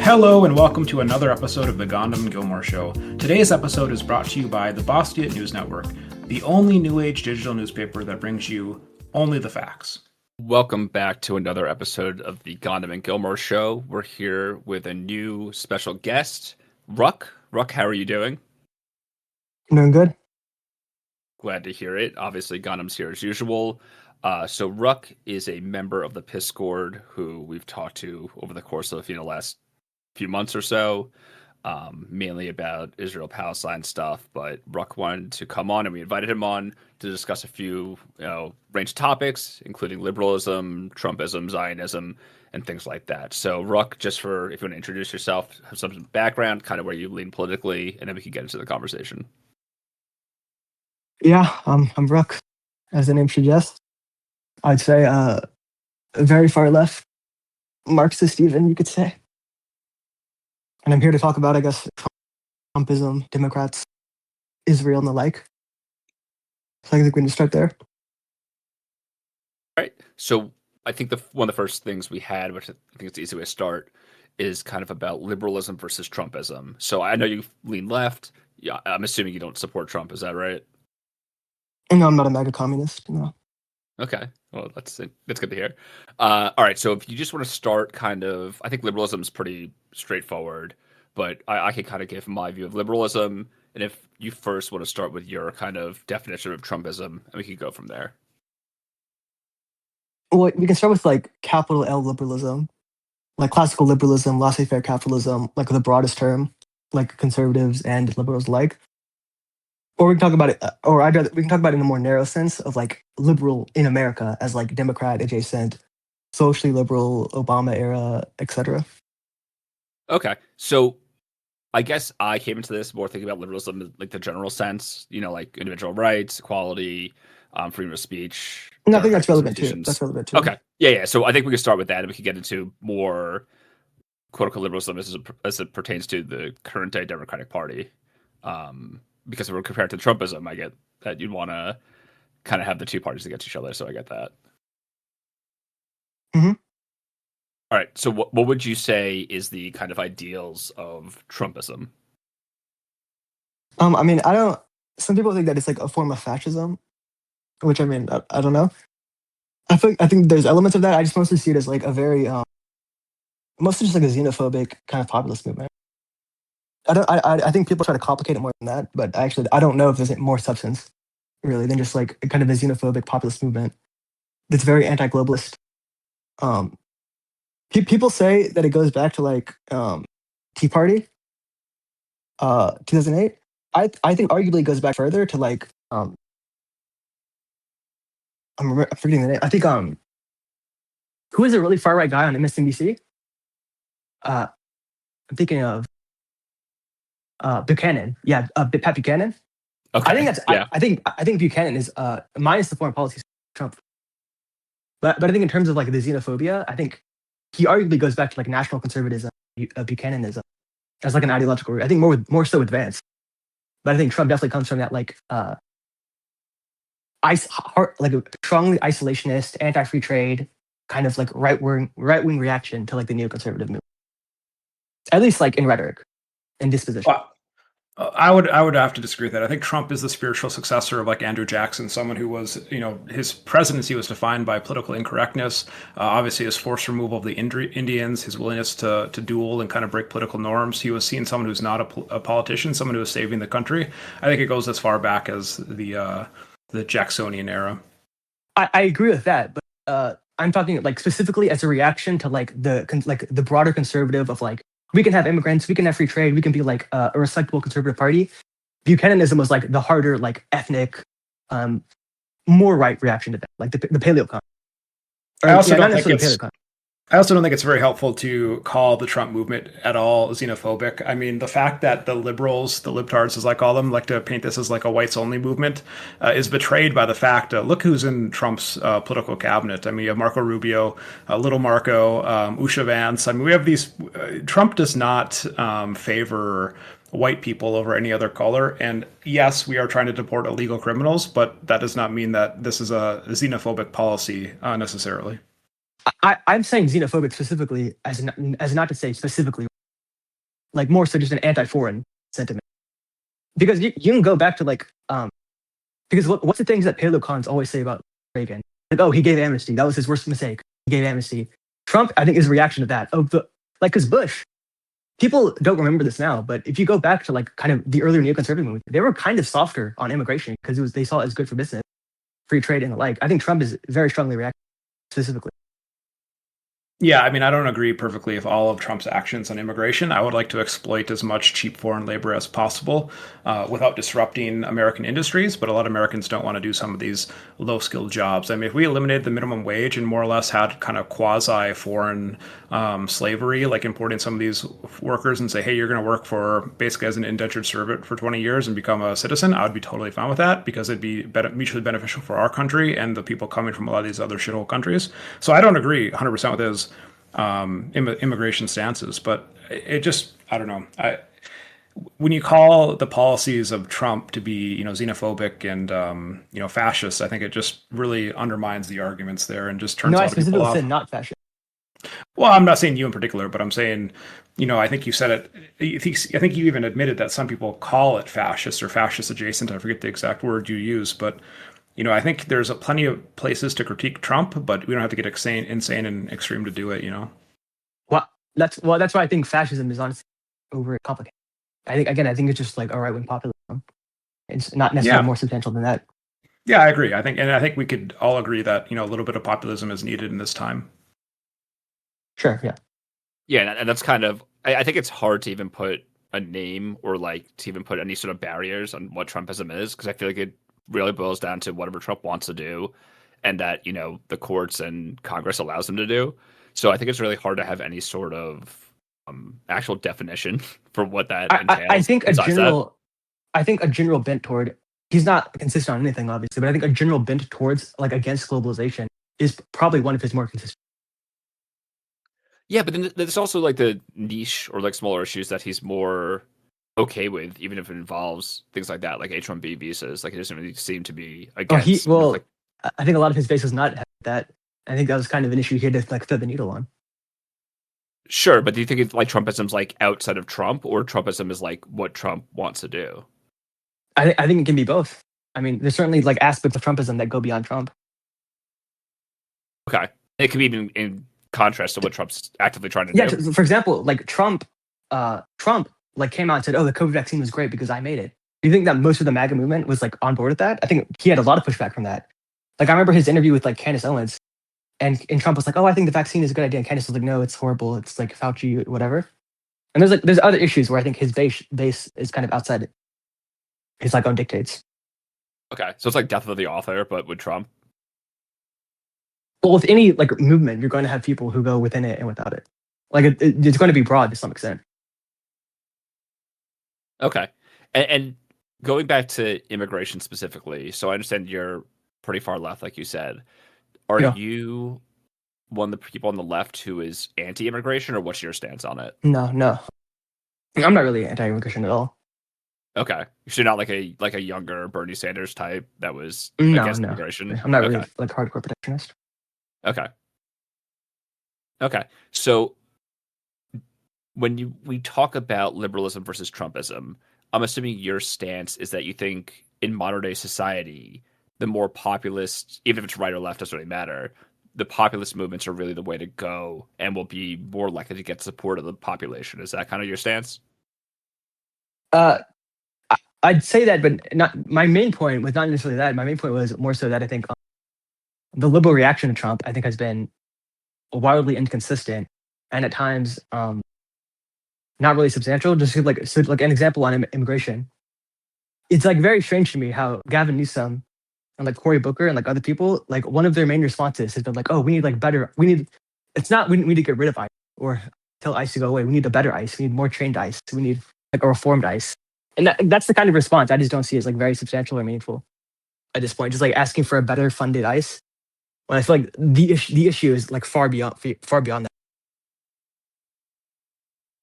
Hello and welcome to another episode of the Gohndim Gilmore Show. Today's episode is brought to you by the Boston News Network, the only New Age digital newspaper that brings you only the facts. Welcome back to another episode of the Gohndim Gilmore Show. We're here with a new special guest, Ruck. Ruck, how are you doing? Doing good. Glad to hear it. Obviously, Gohndom's here as usual. So Ruck is a member of the Piscord who we've talked to over the course of the last few months or so, mainly about Israel-Palestine stuff. But Ruck wanted to come on, and we invited him on to discuss a few range of topics, including liberalism, Trumpism, Zionism, and things like that. So Ruck, just if you want to introduce yourself, have some background, kind of where you lean politically, and then we can get into the conversation. Yeah, I'm Ruck, as the name suggests. I'd say very far left, Marxist even, you could say. And I'm here to talk about, I guess, Trumpism, Democrats, Israel, and the like. So I think we can start there. All right. So I think one of the first things we had, which I think it's the easy way to start, is kind of about liberalism versus Trumpism. So I know you lean left. Yeah, I'm assuming you don't support Trump. Is that right? No, I'm not a MAGA communist, no. Okay. Well, that's good to hear. All right. So if you just want to start I think liberalism is pretty straightforward, but I can kind of give my view of liberalism. And if you first want to start with your kind of definition of Trumpism, and we can go from there. Well, we can start with like capital L liberalism, like classical liberalism, laissez-faire capitalism, like the broadest term, like conservatives and liberals alike. Or we can talk about it, we can talk about it in a more narrow sense of like liberal in America as like Democrat adjacent, socially liberal, Obama era, etc. Okay, so I guess I came into this more thinking about liberalism in like the general sense, like individual rights, equality, freedom of speech. And I think that's relevant too. Okay, yeah. So I think we can start with that, and we can get into more quote-unquote liberalism as it pertains to the current day Democratic Party. Because if we're compared to Trumpism, I get that you'd want to kind of have the two parties against each other, so I get that. Mm-hmm. All right, so what would you say is the kind of ideals of Trumpism? I mean, some people think that it's like a form of fascism, which I mean, I don't know. I think there's elements of that. I just mostly see it as like a very, mostly just like a xenophobic kind of populist movement. I think people try to complicate it more than that, but actually, I don't know if there's more substance, really, than just like kind of a xenophobic populist movement that's very anti-globalist. People say that it goes back to like Tea Party, 2008. I think arguably it goes back further to like I'm forgetting the name. I think who is a really far right guy on MSNBC? I'm thinking of. Buchanan, Pat Buchanan. Okay. I think that's. Yeah. I think Buchanan is minus the foreign policy Trump. But I think in terms of like the xenophobia, I think he arguably goes back to like national conservatism, Buchananism, as like an ideological root. I think more so advanced. But I think Trump definitely comes from that like like a strongly isolationist, anti-free trade kind of like right wing reaction to like the neoconservative movement. At least like in rhetoric and disposition. Well, I would have to disagree with that. I think Trump is the spiritual successor of like Andrew Jackson, someone who was, his presidency was defined by political incorrectness. Obviously, his forced removal of the Indians, his willingness to duel and kind of break political norms. He was seen someone who's not a politician, someone who was saving the country. I think it goes as far back as the Jacksonian era. I agree with that, but I'm talking like specifically as a reaction to like the broader conservative of like, we can have immigrants, we can have free trade, we can be like a respectable conservative party. Buchananism was like the harder, like ethnic, more right reaction to that, like the PaleoCon. I also don't think it's very helpful to call the Trump movement at all xenophobic. I mean, the fact that the liberals, the libtards as I call them, like to paint this as like a whites-only movement is betrayed by the fact, look who's in Trump's political cabinet. I mean, you have Marco Rubio, Little Marco, Usha Vance. I mean, we have these, Trump does not favor white people over any other color. And yes, we are trying to deport illegal criminals, but that does not mean that this is a xenophobic policy necessarily. I'm saying xenophobic specifically as not to say specifically. like more so just an anti-foreign sentiment. Because you can go back to because what's the things that paleocons always say about Reagan? Like, oh, he gave amnesty. That was his worst mistake. He gave amnesty. Trump, I think, is a reaction to that. Because Bush, people don't remember this now, but if you go back to like kind of the earlier neoconservative movement, they were kind of softer on immigration because they saw it as good for business, free trade, and the like. I think Trump is very strongly reacting specifically. Yeah, I mean, I don't agree perfectly with all of Trump's actions on immigration. I would like to exploit as much cheap foreign labor as possible without disrupting American industries, but a lot of Americans don't want to do some of these low-skilled jobs. I mean, if we eliminated the minimum wage and more or less had kind of quasi-foreign slavery, like importing some of these workers and say, hey, you're going to work for basically as an indentured servant for 20 years and become a citizen, I would be totally fine with that because it'd be mutually beneficial for our country and the people coming from a lot of these other shithole countries. So I don't agree 100% with his immigration stances, but it just, I don't know. When you call the policies of Trump to be, xenophobic and, fascist, I think it just really undermines the arguments there and just turns No, a I lot of people specifically off. said not fascist. Well, I'm not saying you in particular, but I'm saying, I think you said it. I think you even admitted that some people call it fascist or fascist adjacent. I forget the exact word you use, but I think there's plenty of places to critique Trump, but we don't have to get insane and extreme to do it. That's why I think fascism is honestly over complicated. I think it's just like a right wing populism. It's not necessarily more substantial than that. Yeah, I agree. I think we could all agree that a little bit of populism is needed in this time. Sure. Yeah. Yeah, and that's kind of. I think it's hard to even put a name or like to even put any sort of barriers on what Trumpism is, because I feel like it really boils down to whatever Trump wants to do, and that the courts and Congress allows him to do. So I think it's really hard to have any sort of actual definition for what that entails. I think a general bent toward, he's not consistent on anything obviously, but I think a general bent towards like against globalization is probably one of his more consistent. Yeah, but then there's also like the niche or like smaller issues that he's more okay with, even if it involves things like that, like H-1B visas. Like it doesn't really seem to be against. I think a lot of his base was not that. I think that was kind of an issue he had to like thread the needle on. Sure, but do you think it's like Trumpism's like outside of Trump, or Trumpism is like what Trump wants to do? I think it can be both. I mean, there's certainly like aspects of Trumpism that go beyond Trump. Okay, it could be even in contrast to what Trump's actively trying to do. Yeah, for example, like Trump like came out and said, "Oh, the COVID vaccine was great because I made it." Do you think that most of the MAGA movement was like on board with that? I think he had a lot of pushback from that. Like I remember his interview with like Candace Owens, and Trump was like, "Oh, I think the vaccine is a good idea," and Candace was like, "No, it's horrible. It's like Fauci, whatever." And there's other issues where I think his base is kind of outside his like own dictates. Okay, so it's like death of the author, but with Trump. Well, with any like movement, you're going to have people who go within it and without it. Like it's going to be broad to some extent. Okay, and going back to immigration specifically, so I understand you're pretty far left, like you said. Are you one of the people on the left who is anti-immigration, or what's your stance on it? No, I'm not really anti-immigration at all. Okay, so not like a younger Bernie Sanders type that was against immigration. I'm not really like hardcore protectionist. Okay. So when we talk about liberalism versus Trumpism, I'm assuming your stance is that you think in modern day society, the more populist, even if it's right or left, doesn't really matter. The populist movements are really the way to go and will be more likely to get support of the population. Is that kind of your stance? I'd say that, but not. My main point was not necessarily that. My main point was more so that I think the liberal reaction to Trump, I think, has been wildly inconsistent and at times not really substantial. Just like an example on immigration, it's like very strange to me how Gavin Newsom and like Cory Booker and like other people, like one of their main responses has been like, "Oh, we need like better. It's not we need to get rid of ICE or tell ICE to go away. We need a better ICE. We need more trained ICE. We need like a reformed ICE." And that's the kind of response I just don't see as like very substantial or meaningful at this point. Just like asking for a better funded ICE, when I feel like the issue is like far beyond that.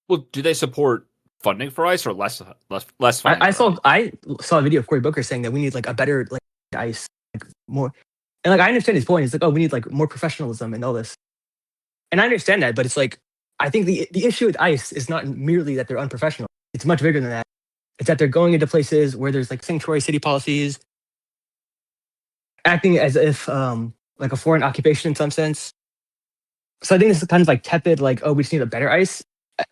Well, do they support funding for ICE or less funding? I saw a video of Cory Booker saying that we need like a better like ICE, like more, and like I understand his point. It's like, oh, we need like more professionalism and all this, and I understand that, but it's like I think the issue with ICE is not merely that they're unprofessional. It's much bigger than that. It's that they're going into places where there's like sanctuary city policies, acting as if like a foreign occupation in some sense. So I think this is kind of like tepid, like, oh, we just need a better ICE.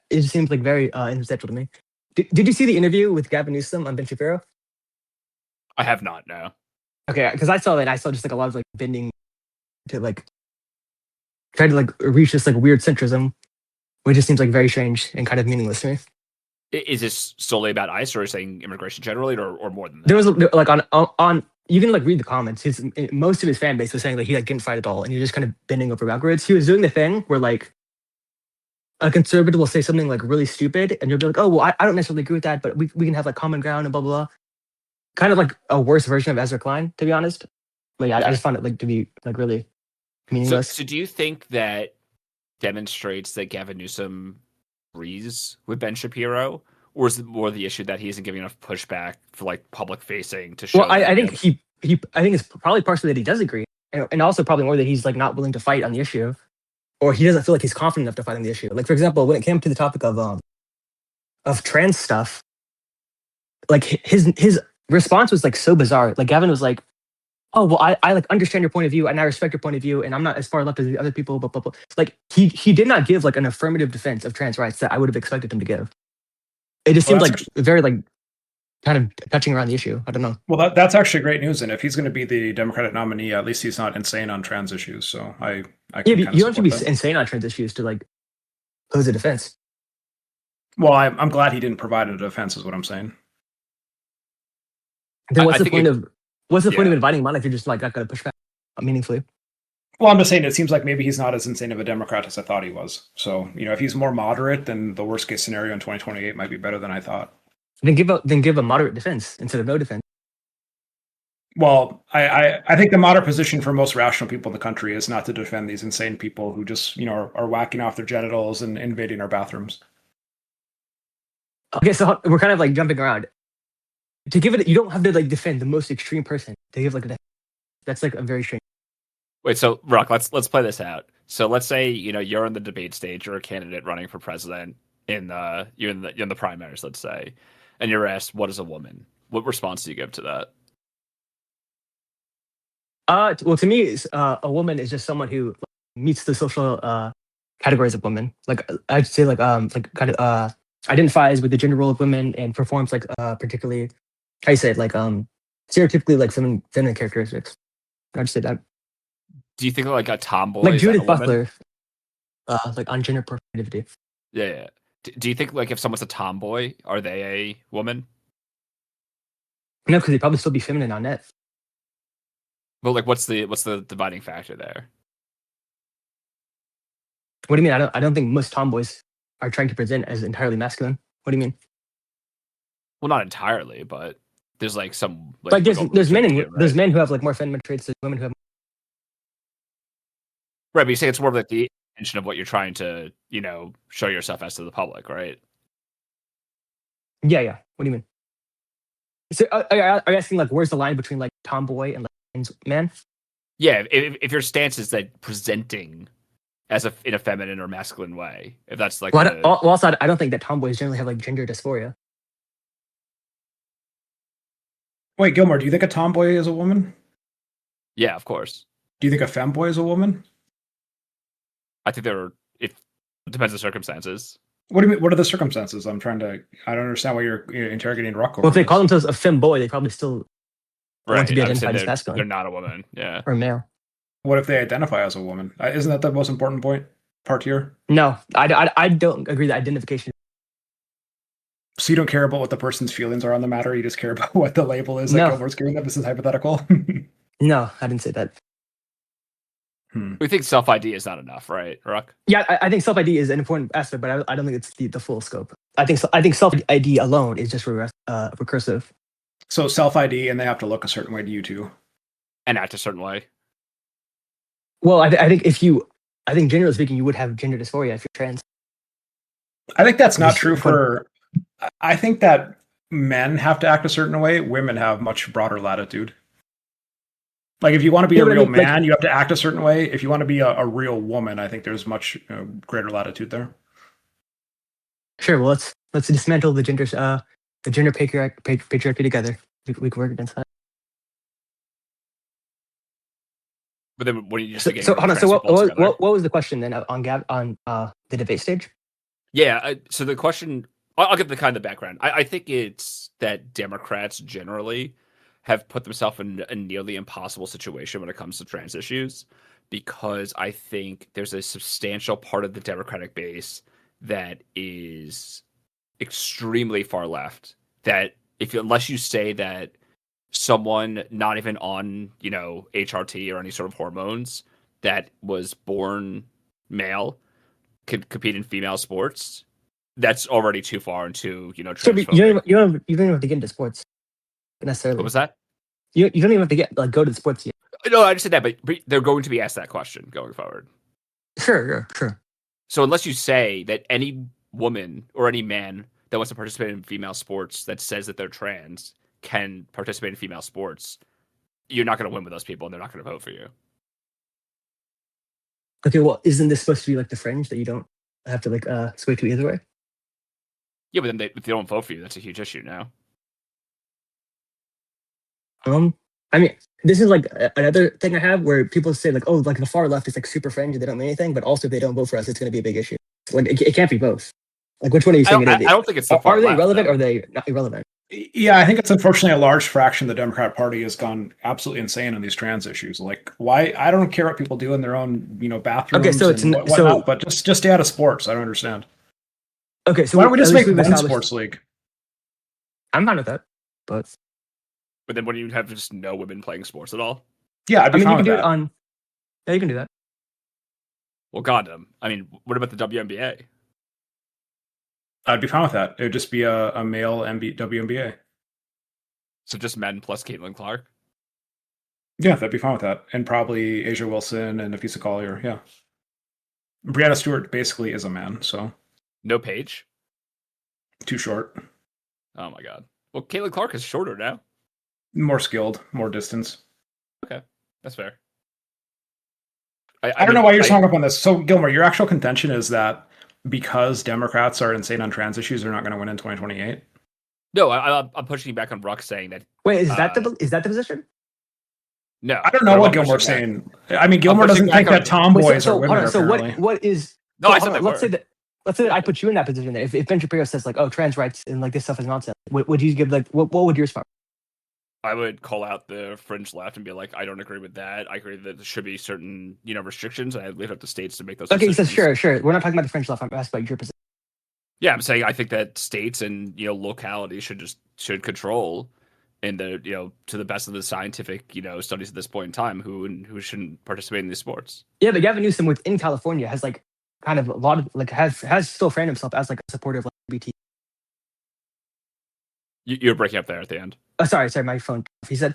It just seems like very insubstantial to me. Did you see the interview with Gavin Newsom on Ben Shapiro? I have not, no. Okay, because I saw that and I saw just like a lot of like bending to like try to like reach this like weird centrism, which just seems like very strange and kind of meaningless to me. Is this solely about ICE, or are you saying immigration generally, or more than that? There was like on you can like read the comments. Most of his fan base was saying like he like didn't fight at all, and you're just kind of bending over backwards. He was doing the thing where like a conservative will say something like really stupid, and you'll be like, oh well, I don't necessarily agree with that, but we can have like common ground and blah blah blah. Kind of like a worse version of Ezra Klein, to be honest. Like I just found it like to be like really meaningless. So do you think that demonstrates that Gavin Newsom agrees with Ben Shapiro, or is it more the issue that he isn't giving enough pushback for like public facing to show? Well, I think I think it's probably partially that he does agree, and also probably more that he's like not willing to fight on the issue, or he doesn't feel like he's confident enough to fight on the issue. Like for example, when it came to the topic of trans stuff, like his response was like so bizarre. Like Gavin was like, oh well, I like understand your point of view and I respect your point of view, and I'm not as far left as the other people, blah blah blah. Like he did not give like an affirmative defense of trans rights that I would have expected him to give. It just seemed like very like kind of touching around the issue. I don't know. Well, that's actually great news, and if he's going to be the Democratic nominee, at least he's not insane on trans issues. So I can you don't have to be that. insane on trans issues to like pose a defense. Well, I'm glad he didn't provide a defense, is what I'm saying. Then what's the point of inviting him on if you're just like not going to push back meaningfully? Well, I'm just saying it seems like maybe he's not as insane of a Democrat as I thought he was. So, if he's more moderate, then the worst case scenario in 2028 might be better than I thought. Then give a moderate defense instead of no defense. Well, I think the moderate position for most rational people in the country is not to defend these insane people who just, are whacking off their genitals and invading our bathrooms. Okay, so we're kind of like jumping around. To give it, you don't have to like defend the most extreme person to give like a defense. That's like a very strange. Wait, so Rock, let's play this out. So let's say you're in the debate stage, you're a candidate running for president you're in the primaries, let's say, and you're asked, "What is a woman?" What response do you give to that? Well, to me, a woman is just someone who meets the social categories of women. Like I'd say, like kind of identifies with the gender role of women and performs like particularly, how you say it, like stereotypically like feminine characteristics. I'd say that. Do you think like a tomboy, like Judith Butler, like on gender performativity? Yeah. Do you think like if someone's a tomboy, are they a woman? No, because they'd probably still be feminine on net. But like, what's the dividing factor there? What do you mean? I don't think most tomboys are trying to present as entirely masculine. What do you mean? Well, not entirely, but there's like some like there's men who have like more feminine traits than women who have. Right, but you say it's more of like the intention of what you're trying to, show yourself as to the public, right? Yeah. What do you mean? So are you asking like where's the line between like tomboy and like man? Yeah, if your stance is that presenting as in a feminine or masculine way, if that's like. Also, I don't think that tomboys generally have like gender dysphoria. Wait, Gilmore, do you think a tomboy is a woman? Yeah, of course. Do you think a femboy is a woman? I think it depends on the circumstances. What do you mean? What are the circumstances? I don't understand why you're interrogating Rock. Well, if they call themselves a femboy, they probably still want to be identified as masculine. They're not a woman, yeah. Or male. What if they identify as a woman? Isn't that the most important part here? No, I don't agree that identification. So you don't care about what the person's feelings are on the matter? You just care about what the label is? Like Gilmore's giving them? This is hypothetical? No, I didn't say that. We think self-ID is not enough, right, Rock? Yeah, I think self-ID is an important aspect, but I don't think it's the full scope. I think self-ID alone is just recursive. So self-ID, and they have to look a certain way to you too, and act a certain way. Well, I think generally speaking, you would have gender dysphoria if you're trans. I think that's not true for. I think that men have to act a certain way. Women have much broader latitude. Like if you want to be a real man, you have to act a certain way. If you want to be a real woman, I think there's much greater latitude there. Sure. Well, let's dismantle the gender patriarchy together. We can work against that. But then when you just So hold on. So what was the question then on the debate stage? Yeah. So the question, I'll give the kind of background. I think it's that Democrats generally have put themselves in a nearly impossible situation when it comes to trans issues, because I think there's a substantial part of the Democratic base that is extremely far left. That unless you say that someone not even on, HRT or any sort of hormones that was born male could compete in female sports, that's already too far into, So transphobic. you don't even have to get into sports necessarily. What was that? You don't even have to go to the sports yet. No, I just said that, but they're going to be asked that question going forward. Sure. So unless you say that any woman or any man that wants to participate in female sports that says that they're trans can participate in female sports, you're not going to win with those people, and they're not going to vote for you. Okay, well, isn't this supposed to be like the fringe that you don't have to sway to either way? Yeah, but then if they don't vote for you, that's a huge issue now. I mean, this is like another thing I have where people say like, oh, like the far left is like super fringe and they don't mean anything, but also if they don't vote for us, it's going to be a big issue. Like it can't be both. Like which one are you saying? I don't think it's the far Are they left, relevant though. or are they not irrelevant? Yeah, I think it's unfortunately a large fraction of the Democrat Party has gone absolutely insane on these trans issues. Like, why? I don't care what people do in their own, bathrooms. Okay, so it's and whatnot, but just stay out of sports. I don't understand. Okay, so why don't we just make one established sports league? I'm fine with that, but then when you have just no women playing sports at all? Yeah, I'd be fine you can with do that. it on. Yeah, you can do that. Well, Gohndim. I mean, what about the WNBA? I'd be fine with that. It would just be a male WNBA. So just men plus Caitlin Clark? Yeah, that'd be fine with that. And probably Asia Wilson and Afisa Collier, yeah. Brianna Stewart basically is a man, so. No Paige? Too short. Oh my god. Well, Caitlin Clark is shorter now. More skilled, more distance. Okay, that's fair. I don't know why you're hung up on this. So, Gilmore, your actual contention is that because Democrats are insane on trans issues, they're not going to win in 2028? No, I'm pushing back on Ruck saying that. Wait, is that the position? No, I don't know what Gilmore's saying. I mean, Gilmore doesn't think that tomboys are women. So what is? No, I said let's say that I put you in that position. Then, if Ben Shapiro says like, "Oh, trans rights and like this stuff is nonsense," would you give what would your response? I would call out the fringe left and be like, I don't agree with that. I agree that there should be certain, restrictions. I leave it up to states to make those Okay, decisions. so sure. We're not talking about the fringe left. I'm asking about your position. Yeah, I'm saying I think that states and localities should control, and to the best of the scientific studies at this point in time, who shouldn't participate in these sports. Yeah, but Gavin Newsom within California has like kind of a lot of like has still framed himself as like a supporter of like LGBT. You're breaking up there at the end. Oh, sorry, my phone. He said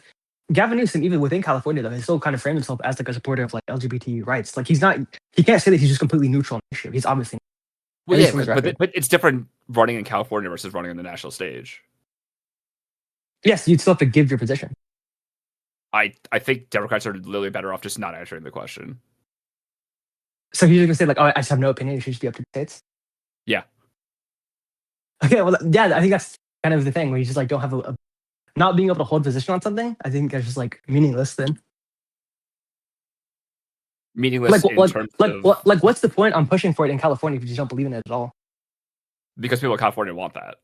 Gavin Newsom, even within California, though, he still kind of framed himself as like a supporter of like LGBT rights. Like he can't say that he's just completely neutral on the issue. He's obviously. Well, yeah, but it's different running in California versus running on the national stage. Yes, you'd still have to give your position. I think Democrats are literally better off just not answering the question. So he's gonna say like, "Oh, I just have no opinion. It should just be up to the states." Yeah. Okay. Well, yeah, I think that's kind of the thing where you just like don't have a not being able to hold position on something. I think that's just like meaningless then. Meaningless in terms of what's the point on pushing for it in California if you just don't believe in it at all? Because people in California want that.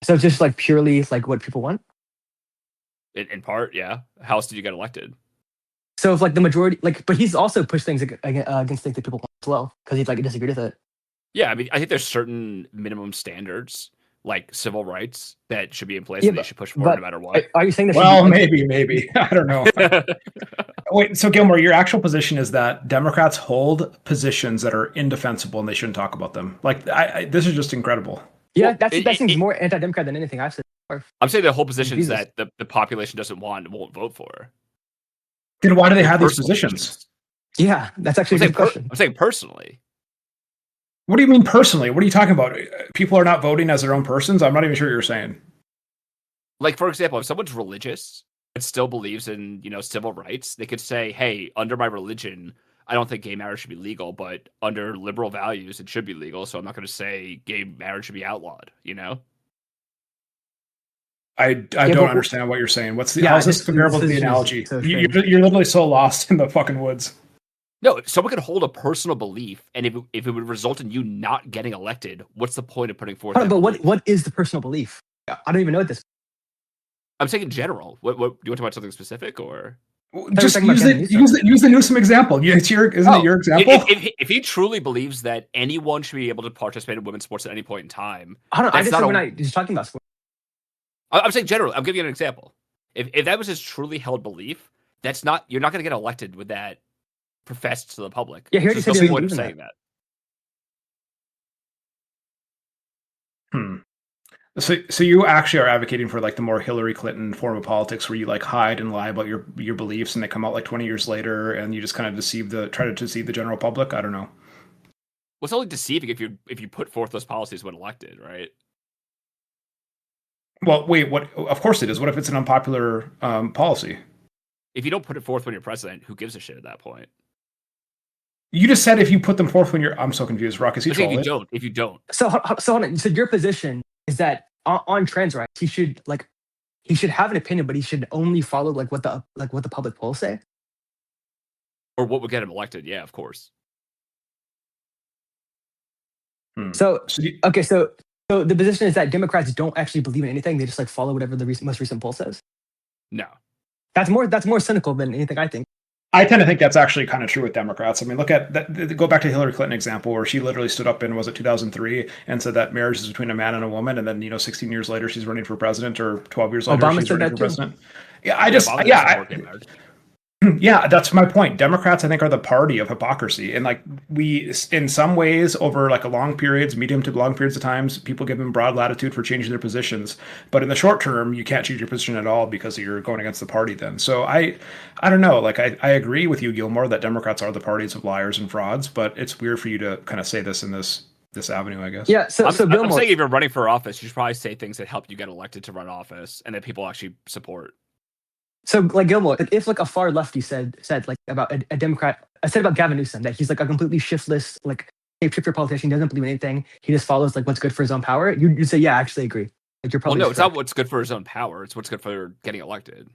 So it's just like purely like what people want? In part, yeah. How else did you get elected? So if like the majority, but he's also pushed things against things that people want as well because he like disagreed with it. Yeah, I mean, I think there's certain minimum standards like civil rights that should be in place, Yeah, and they should push for no matter what. Are you saying that? Well, maybe. I don't know. Wait, so Gilmore, your actual position is that Democrats hold positions that are indefensible and they shouldn't talk about them. Like, this is just incredible. Yeah, that seems more anti-democrat than anything I've said before. I'm saying the whole positions that the population doesn't want and won't vote for. Then why do they have these positions? Yeah, that's actually a good question. I'm saying personally. What do you mean personally? What are you talking about? People are not voting as their own persons? I'm not even sure what you're saying. Like, for example, if someone's religious but still believes in, civil rights, they could say, hey, under my religion, I don't think gay marriage should be legal, but under liberal values, it should be legal. So I'm not going to say gay marriage should be outlawed. You know? I don't understand what you're saying. How is this comparable to the analogy? So you're literally so lost in the fucking woods. No, if someone could hold a personal belief, and if it would result in you not getting elected, what's the point of putting forth? But what is the personal belief? I don't even know what this. I'm saying in general. What do you want to talk about something specific or? Just use the Newsom example. Isn't it your example? If he truly believes that anyone should be able to participate in women's sports at any point in time, I just said we're not just talking about sports. I'm saying general. I'm giving you an example. If that was his truly held belief, you're not going to get elected with that professed to the public. Yeah, here there's no point of saying that. So you actually are advocating for like the more Hillary Clinton form of politics, where you like hide and lie about your beliefs, and they come out like 20 years later, and you just kind of try to deceive the general public. I don't know. Well, it's only deceiving if you put forth those policies when elected, right? Well, wait. What? Of course it is. What if it's an unpopular policy? If you don't put it forth when you're president, who gives a shit at that point? You just said if you put them forth when you're. I'm so confused. Rock, is he trolling? If you don't. So hold on. So your position is that on trans rights, he should have an opinion, but he should only follow like what the public polls say, or what would get him elected. Yeah, of course. So the position is that Democrats don't actually believe in anything; they just like follow whatever the most recent poll says. No, that's more cynical than anything I think. I tend to think that's actually kind of true with Democrats. I mean, look at that. Go back to Hillary Clinton example, where she literally stood up in 2003 and said that marriage is between a man and a woman, and then 16 years later she's running for president, or 12 years later she's running for president. Yeah, that's my point. Democrats, I think, are the party of hypocrisy, and like we, in some ways, over like medium to long periods of times, people give them broad latitude for changing their positions. But in the short term, you can't change your position at all because you're going against the party. Then, so I don't know. Like I agree with you, Gilmore, that Democrats are the parties of liars and frauds. But it's weird for you to kind of say this in this avenue, I guess. Yeah. So Gilmore, I'm saying if you're running for office, you should probably say things that help you get elected to run office, and that people actually support. So, like Gilmore, if like a far lefty said like about a Democrat, I said about Gavin Newsom that he's like a completely shiftless, like shapeshifter politician, he doesn't believe in anything, he just follows like what's good for his own power. You'd say, yeah, I actually agree. Like you're probably. Well, no, it's not what's good for his own power. It's what's good for getting elected.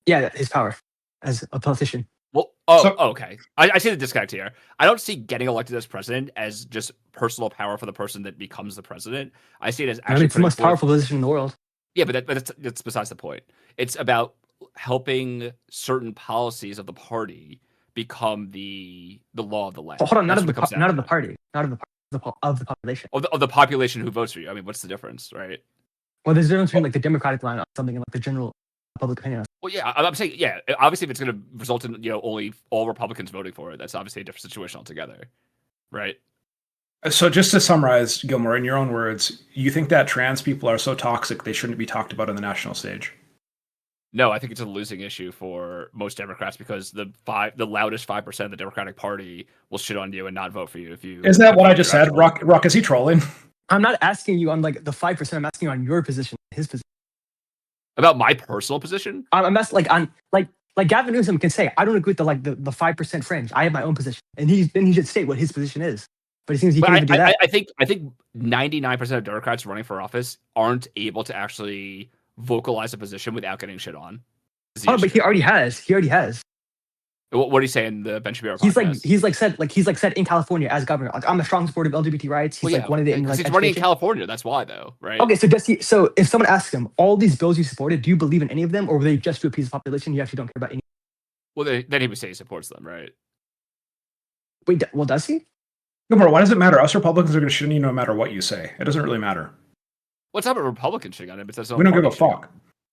Yeah, his power as a politician. Well, okay. I see the disconnect here. I don't see getting elected as president as just personal power for the person that becomes the president. I see it as actually it's the most powerful position in the world. Yeah, but that's besides the point. It's about helping certain policies of the party become the law of the land. Well, hold on, not of the party, not of the population. Of the population who votes for you. I mean, what's the difference, right? Well, there's a difference between like the Democratic line on something and like the general public opinion. Well, yeah, I'm saying, yeah, obviously if it's going to result in only all Republicans voting for it, that's obviously a different situation altogether, right? So just to summarize, Gilmore, in your own words, you think that trans people are so toxic they shouldn't be talked about on the national stage? No, I think it's a losing issue for most Democrats because the loudest 5% of the Democratic Party will shit on you and not vote for you if you. Isn't that what I just said? Rock, is he trolling? I'm not asking you on like the 5%. I'm asking you on your position, his position. About my personal position? I'm asking like on like Gavin Newsom can say I don't agree with the 5% fringe. I have my own position, and he should state what his position is. But it seems he can't even do that. I think 99% of Democrats running for office aren't able to actually vocalize a position without getting shit on. Oh, but he already has. What do you say in the Ben Shapiro podcast? He's said in California as governor, like I'm a strong supporter of LGBT rights. He's one of the because he's running in California. That's why, though, right? Okay, so so if someone asks him all these bills you supported, do you believe in any of them, or were they just to appease the population? You actually don't care about any. Well, then he would say he supports them, right? Wait, well, does he? Gilmore, why does it matter? Us Republicans are going to shit on you no matter what you say. It doesn't really matter. Well, it's not a Republican shitting on him. We don't give a fuck.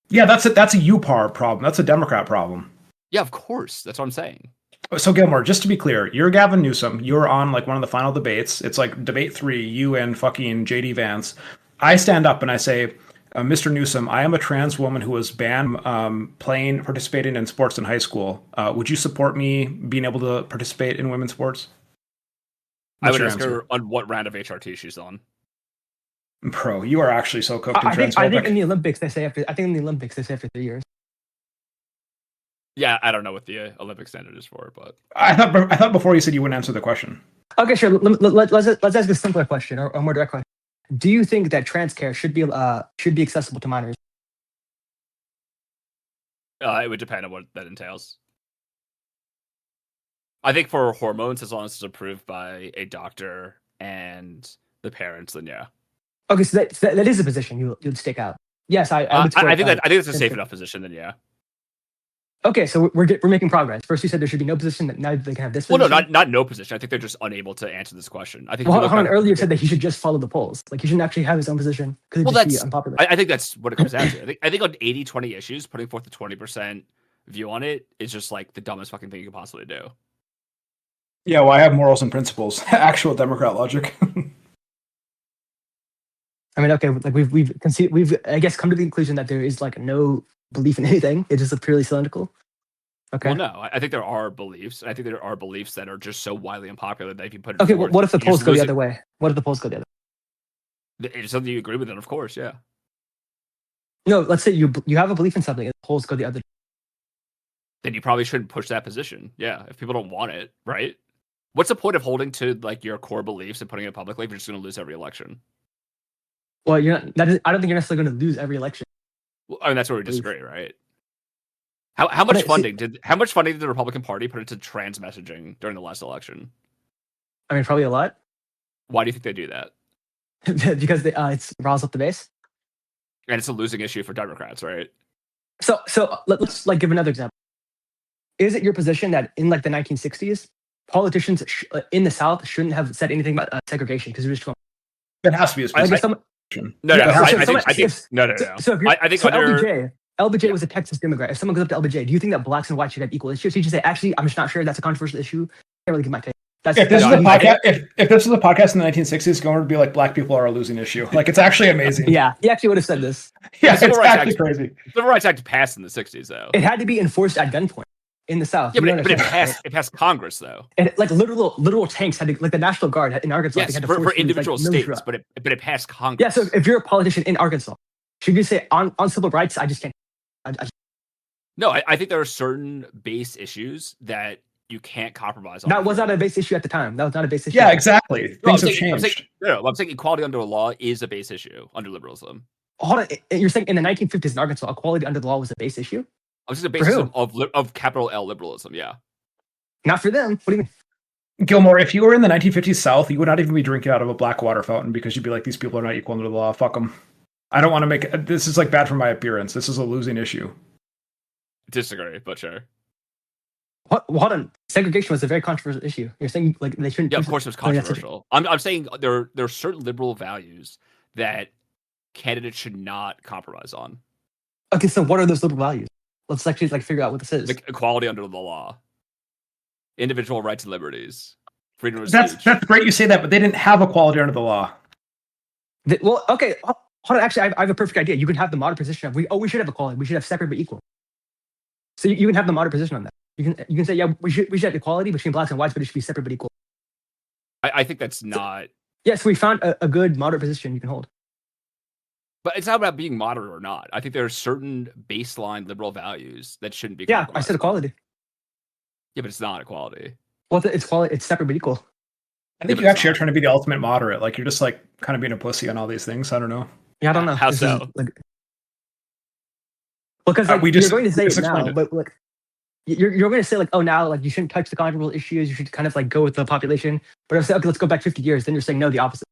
Yeah, that's a UPAR problem. That's a Democrat problem. Yeah, of course. That's what I'm saying. So Gilmore, just to be clear, you're Gavin Newsom. You're on like one of the final debates. It's like debate 3, you and fucking JD Vance. I stand up and I say, Mr. Newsom, I am a trans woman who was banned participating in sports in high school. Would you support me being able to participate in women's sports? I would ask her on what round of HRT she's on. Bro, you are actually so cooked in transphobic. I think in the Olympics they say after 3 years. Yeah, I don't know what the Olympic standard is for, but I thought before you said you wouldn't answer the question. Okay, sure. Let's ask a simpler question or a more direct question. Do you think that trans care should be accessible to minors? it would depend on what that entails. I think for hormones, as long as it's approved by a doctor and the parents, then yeah. Okay, so that is a position you'd stick out. Yes, I would support, I think it's a trans safe care. enough position. Then yeah. Okay, so we're making progress. First, you said there should be no position. That now they can have this Well, position. no, not no position. I think they're just unable to answer this question. I think. Well, hold on. Earlier, you said that he should just follow the polls. Like he shouldn't actually have his own position because it'd just be unpopular. I think that's what it comes down to. I think on 80-20 issues, putting forth a 20% view on it is just like the dumbest fucking thing you could possibly do. Yeah, well, I have morals and principles. Actual Democrat logic. I mean, okay, like we've I guess come to the conclusion that there is like no belief in anything. It's just purely cylindrical. Okay. Well, no, I think there are beliefs. I think there are beliefs that are just so widely unpopular that if you put it Okay, forth, what if the you polls just go the lose other way? What if the polls go the other way? It's something you agree with, it, of course, yeah. No, let's say you have a belief in something and the polls go the other. Then you probably shouldn't push that position. Yeah, if people don't want it, right? What's the point of holding to like your core beliefs and putting it publicly if you're just going to lose every election? Well, I don't think you're necessarily going to lose every election. Well, I mean, that's where we disagree, right? How much funding did the Republican Party put into trans messaging during the last election? I mean, probably a lot. Why do you think they do that? Because it's riles up the base. And it's a losing issue for Democrats, right? So let's like give another example. Is it your position that in like the 1960s, politicians in the South shouldn't have said anything about segregation because it was too? It has to be a position. No. I think no. So if I think LBJ was a Texas Democrat. If someone goes up to LBJ, do you think that blacks and whites should have equal issues? So you just say, actually, I'm just not sure. That's a controversial issue. Can't really give my take. If this was a podcast in the 1960s, Gomer would be like, black people are a losing issue. Like, it's actually amazing. Yeah, he actually would have said this. Yeah, it's actually crazy. The Civil Rights Act passed in the 60s, though. It had to be enforced at gunpoint in the South. Yeah, but it passed Congress, though. And like literal tanks had to, like the National Guard in Arkansas. Yes, had to for individual like, states, but it passed Congress. Yeah, so if you're a politician in Arkansas, should you say on civil rights, I just can't. No, I think there are certain base issues that you can't compromise on. That was not a base issue at the time. That was not a base issue. Yeah, exactly. Things have changed. I'm saying equality under the law is a base issue under liberalism. Hold on, you're saying in the 1950s in Arkansas, equality under the law was a base issue? I was just a basis of capital L liberalism, yeah. Not for them. What do you mean? Gilmore, if you were in the 1950s South, you would not even be drinking out of a black water fountain because you'd be like, these people are not equal under the law. Fuck them. I don't want to make this is like bad for my appearance. This is a losing issue. Disagree, but sure. Hold on. Segregation was a very controversial issue. You're saying like they shouldn't. Yeah, of course it was controversial. I'm saying there are certain liberal values that candidates should not compromise on. Okay, so what are those liberal values? Let's actually like figure out what this is. Like equality under the law, individual rights and liberties, freedom of speech. That's great you say that, but they didn't have equality under the law. Well, okay. Hold on. Actually, I have a perfect idea. You can have the modern position of we should have equality. We should have separate but equal. So you can have the modern position on that. You can say, yeah, we should have equality between blacks and whites, but it should be separate but equal. I think that's not. Yes, we found a good moderate position you can hold. But it's not about being moderate or not. I think there are certain baseline liberal values that shouldn't be. Yeah, I said equality. Yeah, but it's not equality. Well, it's equality. It's separate but equal. I think you actually are trying to be the ultimate moderate. Like you're just like kind of being a pussy on all these things. I don't know. Yeah, I don't know. How so? Because you're going to say it now, but like you're going to say like, oh, now like you shouldn't touch the controversial issues. You should kind of like go with the population. But if I say, okay, let's go back 50 years, then you're saying no, the opposite.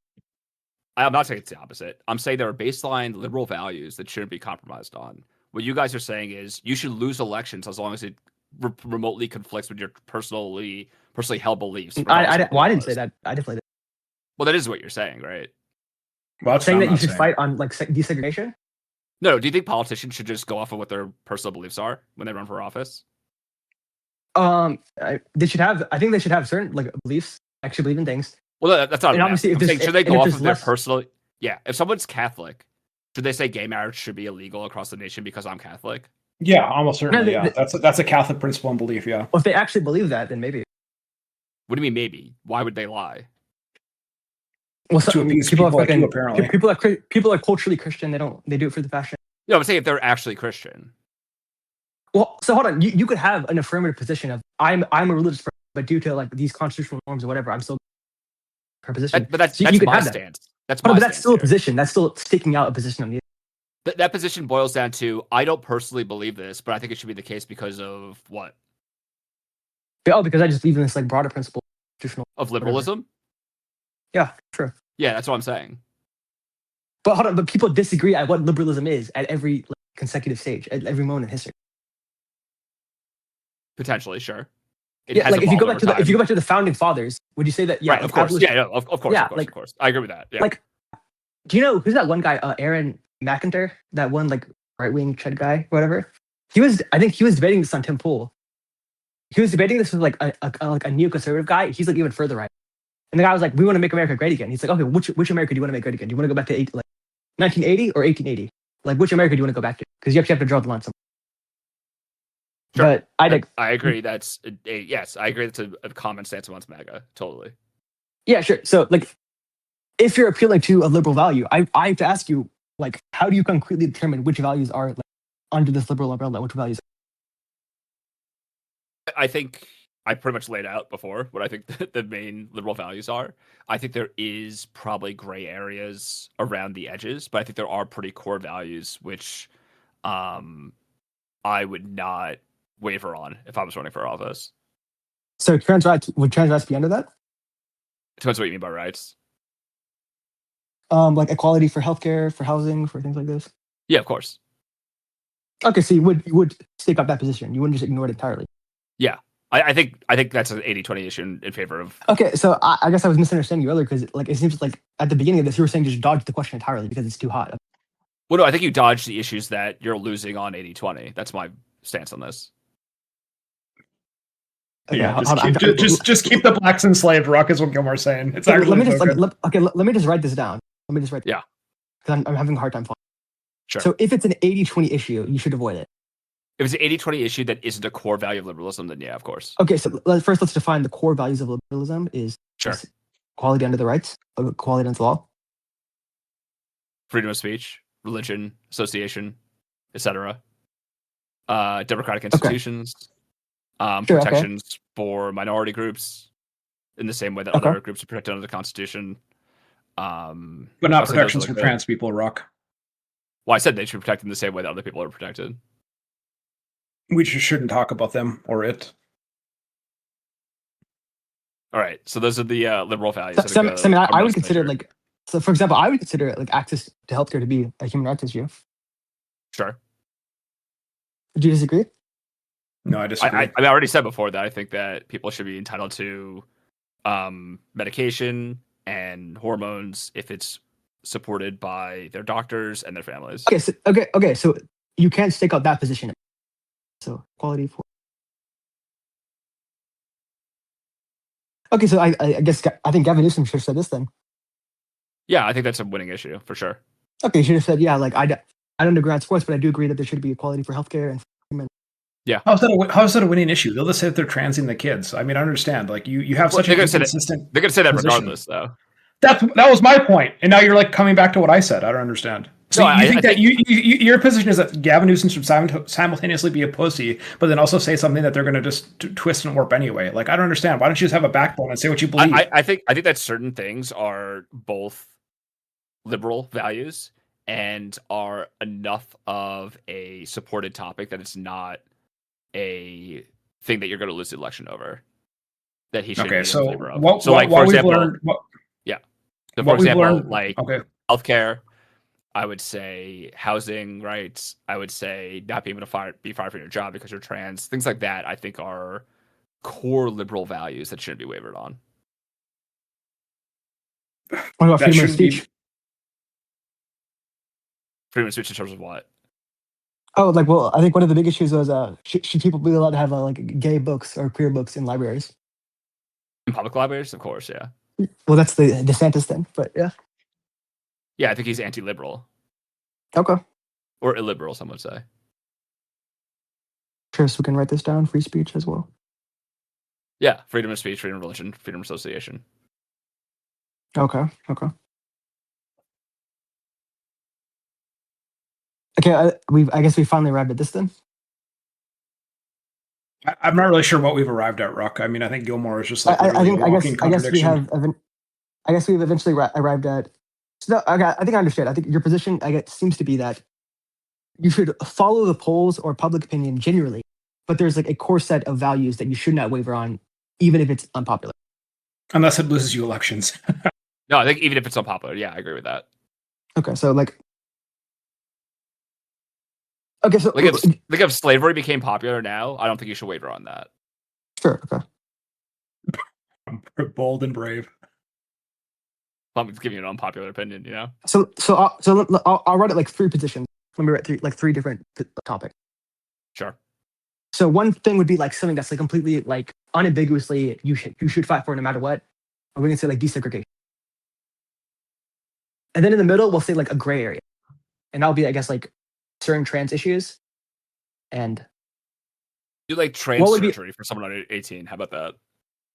I'm not saying it's the opposite. I'm saying there are baseline liberal values that shouldn't be compromised on. What you guys are saying is you should lose elections as long as it remotely conflicts with your personally held beliefs. I didn't say that. I definitely did. Well, that is what you're saying, right? Well, saying that you should fight on like desegregation? No, do you think politicians should just go off of what their personal beliefs are when they run for office? They should have. I think they should have certain like beliefs. Actually, believe in things. Well, that's not. Obviously, should they go off of their personal? Yeah, if someone's Catholic, should they say gay marriage should be illegal across the nation because I'm Catholic? Yeah, almost certainly. Yeah, that's a Catholic principle and belief. Yeah. Well, if they actually believe that, then maybe. What do you mean maybe? Why would they lie? Well, so, people apparently. People are culturally Christian. They do it for the fashion. No, I'm saying if they're actually Christian. Well, so hold on. You could have an affirmative position of I'm a religious person, but due to like these constitutional norms or whatever, I'm still her position. But that's So you could my have that. stance. That's Hold on, my but that's stance still a here. position. That's still sticking out a position on the. That position boils down to I don't personally believe this, but I think it should be the case because of what? Oh, because I just believe in this like broader principle Of liberalism? Yeah, sure. Yeah, that's what I'm saying. But hold on, but people disagree at what liberalism is at every like, consecutive stage, at every moment in history. Potentially, sure. Yeah, like if you go back to the founding fathers, would you say that? Yeah, right, of course. abolition, Yeah, of course, yeah, of course. I agree with that. Yeah. Like, do you know who's that one guy, Aaron McIntyre, that one like right wing Chud guy, whatever? I think he was debating this on Tim Pool. He was debating this with like a neoconservative guy. He's like even further right. And the guy was like, "We want to make America great again." He's like, "Okay, which America do you want to make great again? Do you want to go back to 1980 or 1880? Like, which America do you want to go back to? Because you actually have to draw the line somewhere." Sure. But I agree. That's yes. I agree. That's a common stance amongst MAGA. Totally. Yeah, sure. So, like, if you're appealing to a liberal value, I have to ask you, like, how do you concretely determine which values are like, under this liberal umbrella? Which values? I think I pretty much laid out before what I think the main liberal values are. I think there is probably gray areas around the edges, but I think there are pretty core values which I would not waver on if I was running for office. So would trans rights be under that? Depends what you mean by rights. Like equality for healthcare, for housing, for things like this. Yeah, of course. Okay, so you would stake up that position. You wouldn't just ignore it entirely. Yeah, I think that's an 80-20 issue in favor of. Okay, so I guess I was misunderstanding you earlier because like it seems like at the beginning of this you were saying just dodge the question entirely because it's too hot. Well, no, I think you dodged the issues that you're losing on 80-20. That's my stance on this. Okay, yeah, just keep the blacks enslaved. Ruck is what Gilmore's saying. It's actually let me just let me just write this down. Let me just write. Yeah, because I'm having a hard time following. Sure. So if it's an 80-20 issue, you should avoid it. If it's an 80-20 issue that isn't a core value of liberalism, then yeah, of course. Okay, so first let's define the core values of liberalism is equality under the rights, equality under the law, freedom of speech, religion, association, etc. Democratic institutions, protections for minority groups in the same way that other groups are protected under the Constitution. But not protections for trans people, Ruck. Well, I said they should protect them the same way that other people are protected. We just shouldn't talk about them or it. All right, so those are the liberal values. I would consider so for example, I would consider like access to healthcare to be a human rights issue. Sure. Do you disagree? No, I disagree. I already said before that I think that people should be entitled to medication and hormones if it's supported by their doctors and their families. Okay. So you can't stake out that position. So quality for. Okay, so I think Gavin Newsom should have said this then. Yeah, I think that's a winning issue for sure. Okay, you should have said, yeah, like I don't agree on sports, but I do agree that there should be equality for healthcare and women. Yeah. How's that a winning issue? They'll just say that they're transing the kids. I mean, I understand. Like you have such a consistent. They're going to say that position. regardless, though. That was my point, and now you're like coming back to what I said. I don't understand. So I think your position is that Gavin Newsom should simultaneously be a pussy, but then also say something that they're going to just twist and warp anyway. Like I don't understand. Why don't you just have a backbone and say what you believe? I think that certain things are both liberal values and are enough of a supported topic that it's not a thing that you're going to lose the election over. That he should be in favor of. For example, healthcare. I would say housing rights. I would say not being able to be fired from your job because you're trans. Things like that, I think, are core liberal values that shouldn't be wavered on. What about freedom of speech? Freedom of speech in terms of what? Oh, like, well, I think one of the big issues was should people be allowed to have like gay books or queer books in libraries? In public libraries, of course, yeah. Well, that's the DeSantis thing, but yeah. Yeah, I think he's anti-liberal. Okay. Or illiberal, some would say. Sure, so we can write this down, free speech as well. Yeah, freedom of speech, freedom of religion, freedom of association. Okay. Okay, I guess we finally arrived at this then. I'm not really sure what we've arrived at, Ruck. I mean, I think Gilmore is just like I literally a think walking I guess we contradiction. have I guess we've eventually arrived at. So no, I think I understand. I think your position, I guess, seems to be that you should follow the polls or public opinion generally, but there's like a core set of values that you should not waver on, even if it's unpopular. Unless it loses you elections. No, I think even if it's unpopular, yeah, I agree with that. Okay, so like, okay, so if slavery became popular now, I don't think you should waver on that. Sure. Okay. Bold and brave. I'm giving you an unpopular opinion, you know. So I'll write it like three positions. Let me write three different topics. Sure. So one thing would be like something that's like completely like unambiguously you should fight for no matter what. Or we can say like desegregation. And then in the middle we'll say like a gray area, and that'll be I guess like certain trans issues. And you like trans surgery for someone under 18? How about that?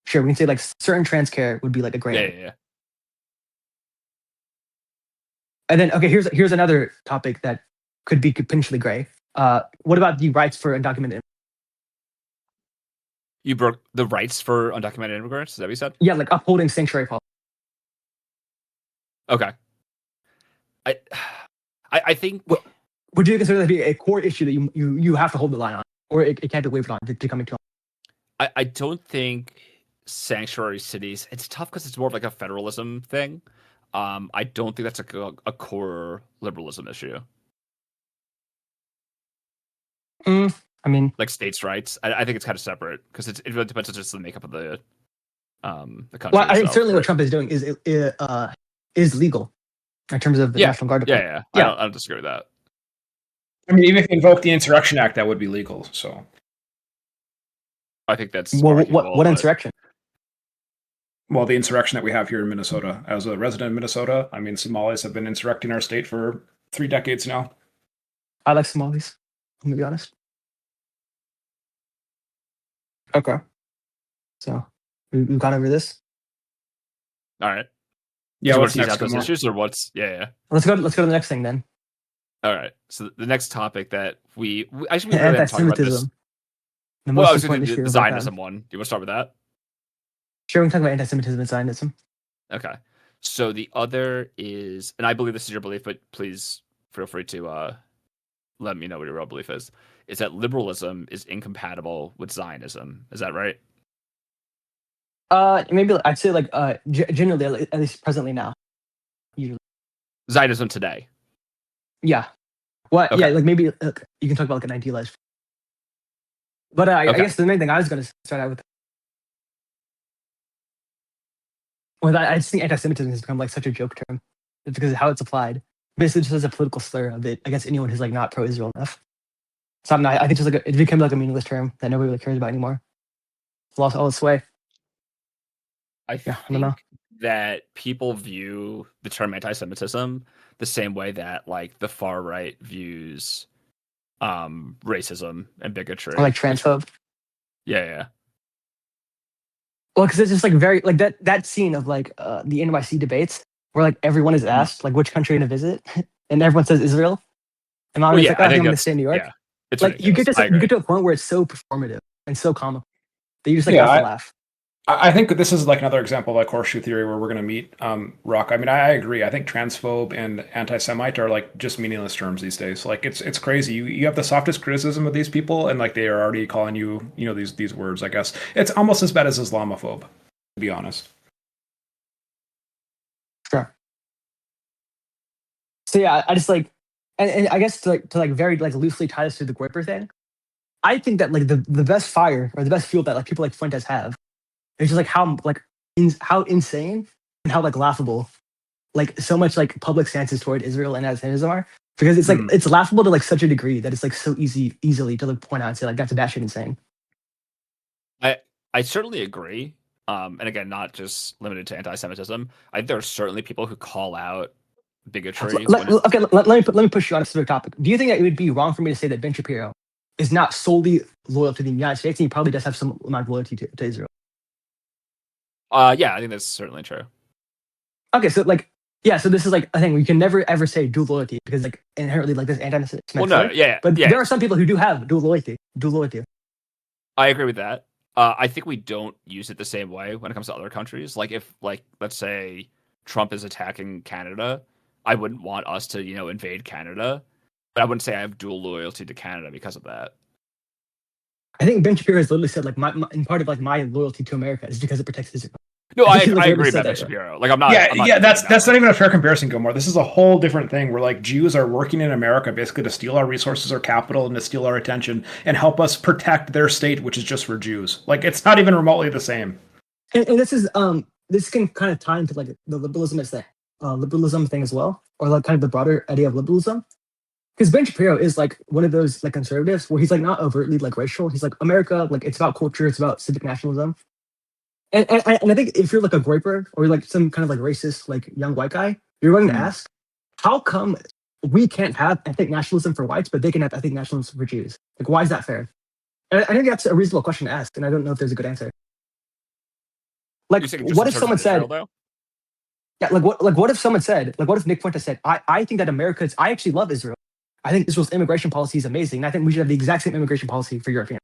Sure, we can say like certain trans care would be like a gray area. Yeah. And then okay, here's another topic that could be potentially gray. What about the rights for undocumented? You broke the rights for undocumented immigrants? Is that what you said? Yeah, like upholding sanctuary policy. Okay. I think. Would you consider that to be a core issue that you have to hold the line on, or it can't be wavered on to coming to? I don't think sanctuary cities. It's tough because it's more of like a federalism thing. I don't think that's a core liberalism issue. I mean, like states' rights. I think it's kind of separate because it really depends on just the makeup of the country. Well, I think certainly what Trump is doing is legal in terms of the National Guard. Yeah. I don't disagree with that. I mean, even if you invoke the Insurrection Act, that would be legal. So, I think that's what insurrection? Well, the insurrection that we have here in Minnesota. As a resident of Minnesota, I mean, Somalis have been insurrecting our state for 3 decades now. I like Somalis. I'm gonna be honest. Okay. So we've gone over this. All right. Yeah. What's next? Those issues or what's? Yeah. Let's go to the next thing then. All right. So the next topic that we actually really talk about this. Well, I was going to do the Zionism one. Do you want to start with that? Sure, we can talk about anti-Semitism and Zionism. Okay. So the other is, and I believe this is your belief, but please feel free to let me know what your real belief is that liberalism is incompatible with Zionism. Is that right? Maybe I'd say like generally, at least presently now. Usually. Zionism today. Yeah. Well, okay. Yeah, like maybe you can talk about like an idealized. But I guess the main thing I was going to start out with. Well, I just think anti-Semitism has become like such a joke term, it's because of how it's applied. Basically, just as a political slur of it against anyone who's like not pro-Israel enough. So I think just like it became like a meaningless term that nobody really cares about anymore. It's lost all its sway. I don't know that people view the term anti-Semitism the same way that like the far right views racism and bigotry, or like transphobe. Yeah. Well, because it's just like very like that scene of like the NYC debates where like everyone is asked like which country to visit, and everyone says Israel, and I'm like, I'm going to stay in New York. Yeah, it's like you get to a point where it's so performative and so comical that you just like have to laugh. I think this is like another example of like horseshoe theory where we're going to meet Rock. I mean, I agree. I think transphobe and anti-Semite are like just meaningless terms these days. Like it's crazy. You have the softest criticism of these people, and like they are already calling you these words. I guess it's almost as bad as Islamophobe, to be honest. Sure. So yeah, I just like, and I guess to very like loosely tie this to the Groyper thing. I think that like the best fire or the best fuel that like people like Fuentes have. It's just like how insane and how like laughable, like so much like public stances toward Israel and anti-Semitism are, because it's like it's laughable to like such a degree that it's like so easily to like point out and say like that's batshit insane. I certainly agree, and again, not just limited to anti-Semitism. I think there are certainly people who call out bigotry. Let me push you on a specific topic. Do you think that it would be wrong for me to say that Ben Shapiro is not solely loyal to the United States and he probably does have some amount of loyalty to Israel? Yeah, I think that's certainly true. Okay, so like, yeah, so this is like a thing we can never ever say dual loyalty because like inherently like this anti-Semitic. Well, no, yeah, but there are some people who do have dual loyalty. I agree with that. I think we don't use it the same way when it comes to other countries. Like if, like, let's say Trump is attacking Canada, I wouldn't want us to, invade Canada. But I wouldn't say I have dual loyalty to Canada because of that. I think Ben Shapiro has literally said like in part of like my loyalty to America is because it protects Israel. No, I think he agree said about Ben that, Shapiro. Like I'm not. That's not even a fair comparison, Gilmore. This is a whole different thing where like Jews are working in America basically to steal our resources, our capital, and to steal our attention and help us protect their state, which is just for Jews. Like it's not even remotely the same. And this can kind of tie into like the liberalism thing as well, or like kind of the broader idea of liberalism. Because Ben Shapiro is like one of those like conservatives where he's like not overtly like racial. He's like America, like it's about culture, it's about civic nationalism. And I think if you're like a groyper or like some kind of like racist like young white guy, you're going to ask, how come we can't have ethnic nationalism for whites, but they can have ethnic nationalism for Jews? Like, why is that fair? And I think that's a reasonable question to ask, and I don't know if there's a good answer. Like, what if someone said, Israel, yeah, what if someone said, like, what if Nick Fuentes said, I think that I actually love Israel. I think Israel's immigration policy is amazing. And I think we should have the exact same immigration policy for Europeans.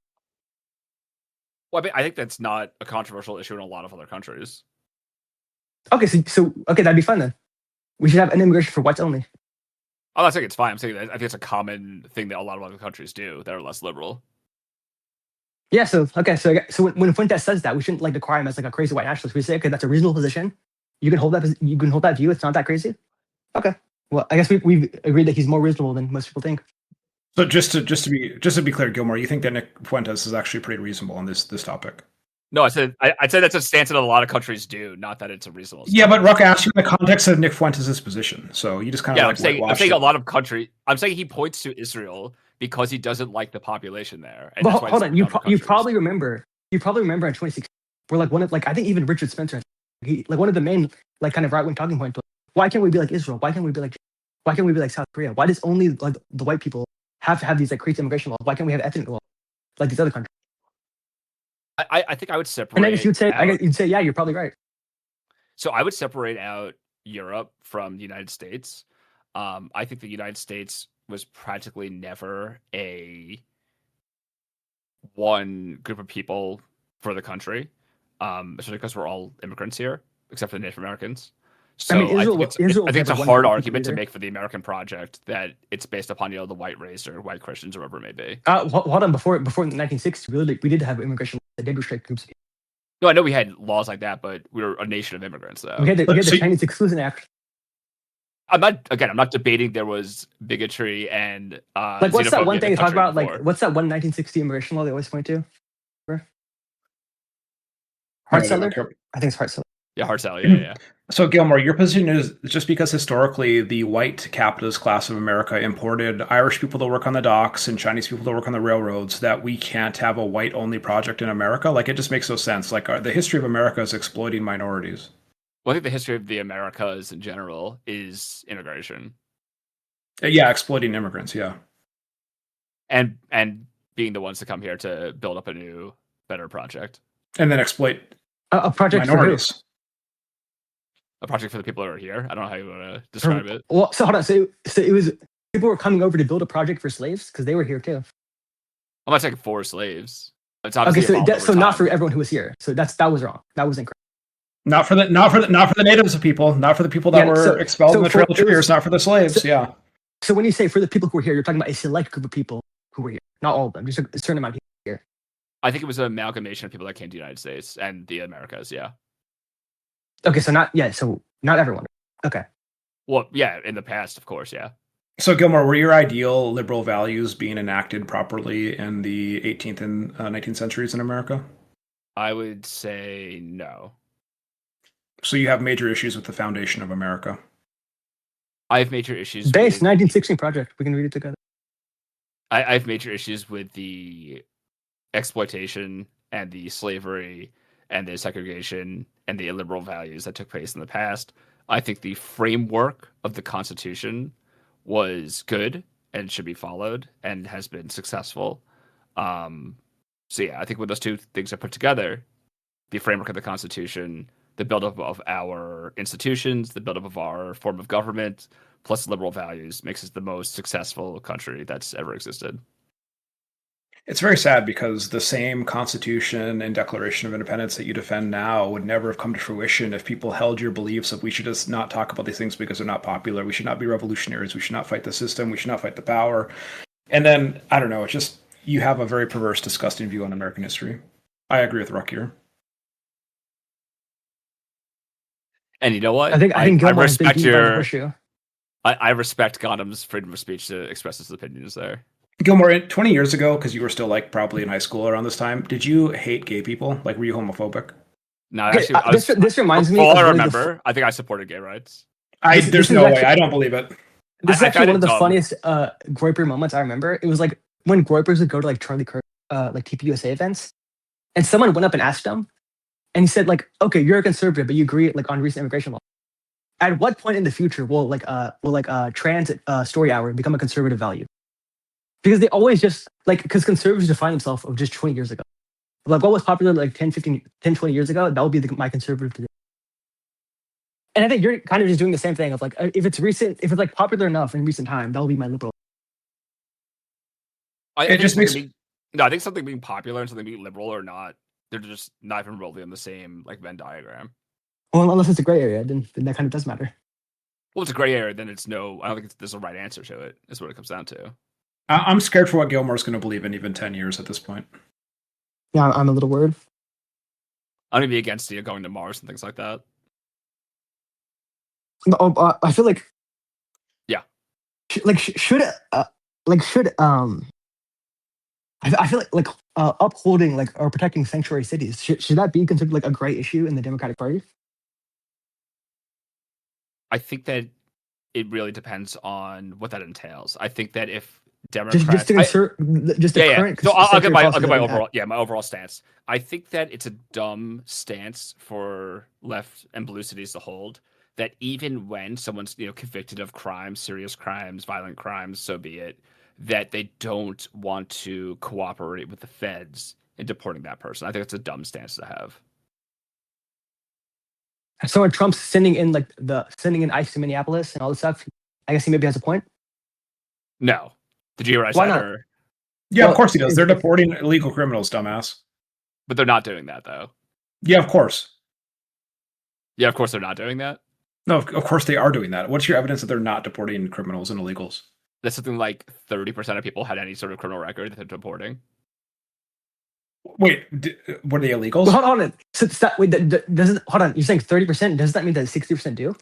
Well, I think that's not a controversial issue in a lot of other countries. Okay, so that'd be fun then. We should have an immigration for whites only. I'm not saying it's fine. I'm saying that I think it's a common thing that a lot of other countries do that are less liberal. Yeah. So when Fuentes says that, we shouldn't like decry him as like a crazy white nationalist. We say, okay, that's a reasonable position. You can hold that view. It's not that crazy. Okay. Well, I guess we've agreed that he's more reasonable than most people think. So just to be clear, Gilmore, you think that Nick Fuentes is actually pretty reasonable on this topic? No, I'd say that's a stance that a lot of countries do, not that it's a reasonable stance. Yeah, but Ruck asked you in the context of Nick Fuentes' position, so you just kind of I'm saying a lot of countries. I'm saying he points to Israel because he doesn't like the population there. And but hold on, you probably remember in 2016, where like I think even Richard Spencer, one of the main like kind of right wing talking points was, why can't we be like Israel? Why can't we be like South Korea? Why does only like the white people have to have these like crazy immigration laws? Why can't we have ethnic laws like these other countries? I think I would separate. And I guess you'd say, yeah, you're probably right. So I would separate out Europe from the United States. I think the United States was practically never a one group of people for the country, especially because we're all immigrants here, except for the Native Americans. So I think it's a hard argument to make for the American project that it's based upon the white race or white Christians or whatever it may be. Hold on, before the 1960s, we did have immigration that did restrict groups. No, I know we had laws like that, but we were a nation of immigrants, though. We had the Chinese Exclusion Act. I'm not debating there was bigotry and like what's that one thing you talk about? Before. Like what's that one 1960 immigration law they always point to? Hart-Celler? I think it's Hart-Celler. Yeah, Hart-Celler. Yeah. So, Gilmore, your position is just because historically the white capitalist class of America imported Irish people to work on the docks and Chinese people to work on the railroads, that we can't have a white-only project in America? Like, it just makes no sense. Like, the history of America is exploiting minorities. Well, I think the history of the Americas in general is immigration. Yeah, exploiting immigrants, yeah. And being the ones to come here to build up a new, better project. And then exploit a project minorities. For a project for the people that are here. I don't know how you want to describe it. Well, so hold on. So it was people were coming over to build a project for slaves because they were here too. I'm not saying for slaves. It's okay, so not for everyone who was here. So that was wrong. That was incorrect. Not for the natives of people. Not for the people that were expelled in the Trail of Tears. Not for the slaves. Yeah. So when you say for the people who were here, you're talking about a select group of people who were here, not all of them. Just a certain amount of people here. I think it was an amalgamation of people that came to the United States and the Americas. Yeah. Okay, so not everyone. Okay. Well, yeah, in the past, of course, yeah. So, Gilmore, were your ideal liberal values being enacted properly in the 18th and 19th centuries in America? I would say no. So you have major issues with the foundation of America? I have major issues with 1916 project. We can read it together. I have major issues with the exploitation and the slavery and the segregation and the illiberal values that took place in the past. I think the framework of the Constitution was good and should be followed and has been successful. So yeah, I think when those two things are put together, the framework of the Constitution, the buildup of our institutions, the buildup of our form of government, plus liberal values makes us the most successful country that's ever existed. It's very sad because the same Constitution and Declaration of Independence that you defend now would never have come to fruition if people held your beliefs of we should just not talk about these things because they're not popular. We should not be revolutionaries. We should not fight the system. We should not fight the power. And then, I don't know, it's just you have a very perverse, disgusting view on American history. I agree with Ruck here. And you know what? I think I Gilmore has been respect beaten by the your. horseshoe. I respect Gohndom's freedom of speech to express his opinions there. Gilmore, 20 years ago, because you were still like probably in high school around this time, did you hate gay people? Like, were you homophobic? No, Okay, actually, this reminds me. All of I really remember, I think I supported gay rights. There's this is no way. actually- I don't believe it. This is I actually find one of it the dumb. funniest Groyper moments I remember. It was like when Groypers would go to like Charlie Kirk, like TPUSA events, and someone went up and asked him, and he said like, "Okay, you're a conservative, but you agree like on recent immigration law. At what point in the future will transit story hour become a conservative value?" Because they always just like because conservatives define themselves of just 20 years ago. Like what was popular like 10, 20 years ago, that would be my conservative position. And I think you're kind of just doing the same thing of like if it's like popular enough in recent time, that will be my liberal. I It think just makes- I think something being popular and something being liberal or not, they're just not even remotely on the same like Venn diagram. Well, unless it's a gray area, then that kind of does matter. Well, it's a gray area, then it's no. I don't think there's a right answer to it. Is what it comes down to. I'm scared for what Gilmore's going to believe in even 10 years at this point. Yeah, I'm a little worried. I'm gonna be against going to Mars and things like that. I feel like Yeah. Should I feel like upholding like or protecting sanctuary cities should that be considered like a gray issue in the Democratic Party? I think that it really depends on what that entails. I think that if Democrats, current. So I'll get my policies that we overall my overall stance. I think that it's a dumb stance for left and blue cities to hold. That even when someone's convicted of crimes, serious crimes, violent crimes, so be it, that they don't want to cooperate with the feds in deporting that person. I think it's a dumb stance to have. So when Trump's sending in ICE to Minneapolis and all this stuff, I guess he maybe has a point. No, did you hear what I Why said? not? Or... Yeah, Well, of course he does. They're deporting illegal criminals, dumbass. But they're not doing that, though. Yeah, of course. Yeah, of course they're not doing that. No, of course they are doing that. What's your evidence that they're not deporting criminals and illegals? That's something like 30% of people had any sort of criminal record that they're deporting. Wait, were they illegals? Well, hold on. Hold on. You're saying 30%? Does that mean that 60% do?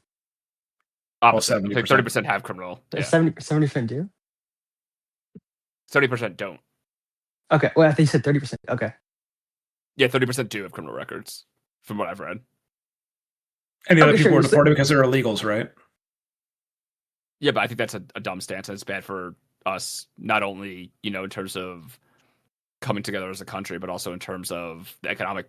Opposite. 70%. 30% have criminal. Yeah. 70% do? 30% don't. Okay. Well, I think you said 30%. Okay. Yeah, 30% do have criminal records, from what I've read. And the other Okay, people sure, were so- deported because they're illegals, right? Yeah, but I think that's a dumb stance, and it's bad for us, not only, in terms of coming together as a country, but also in terms of the economic,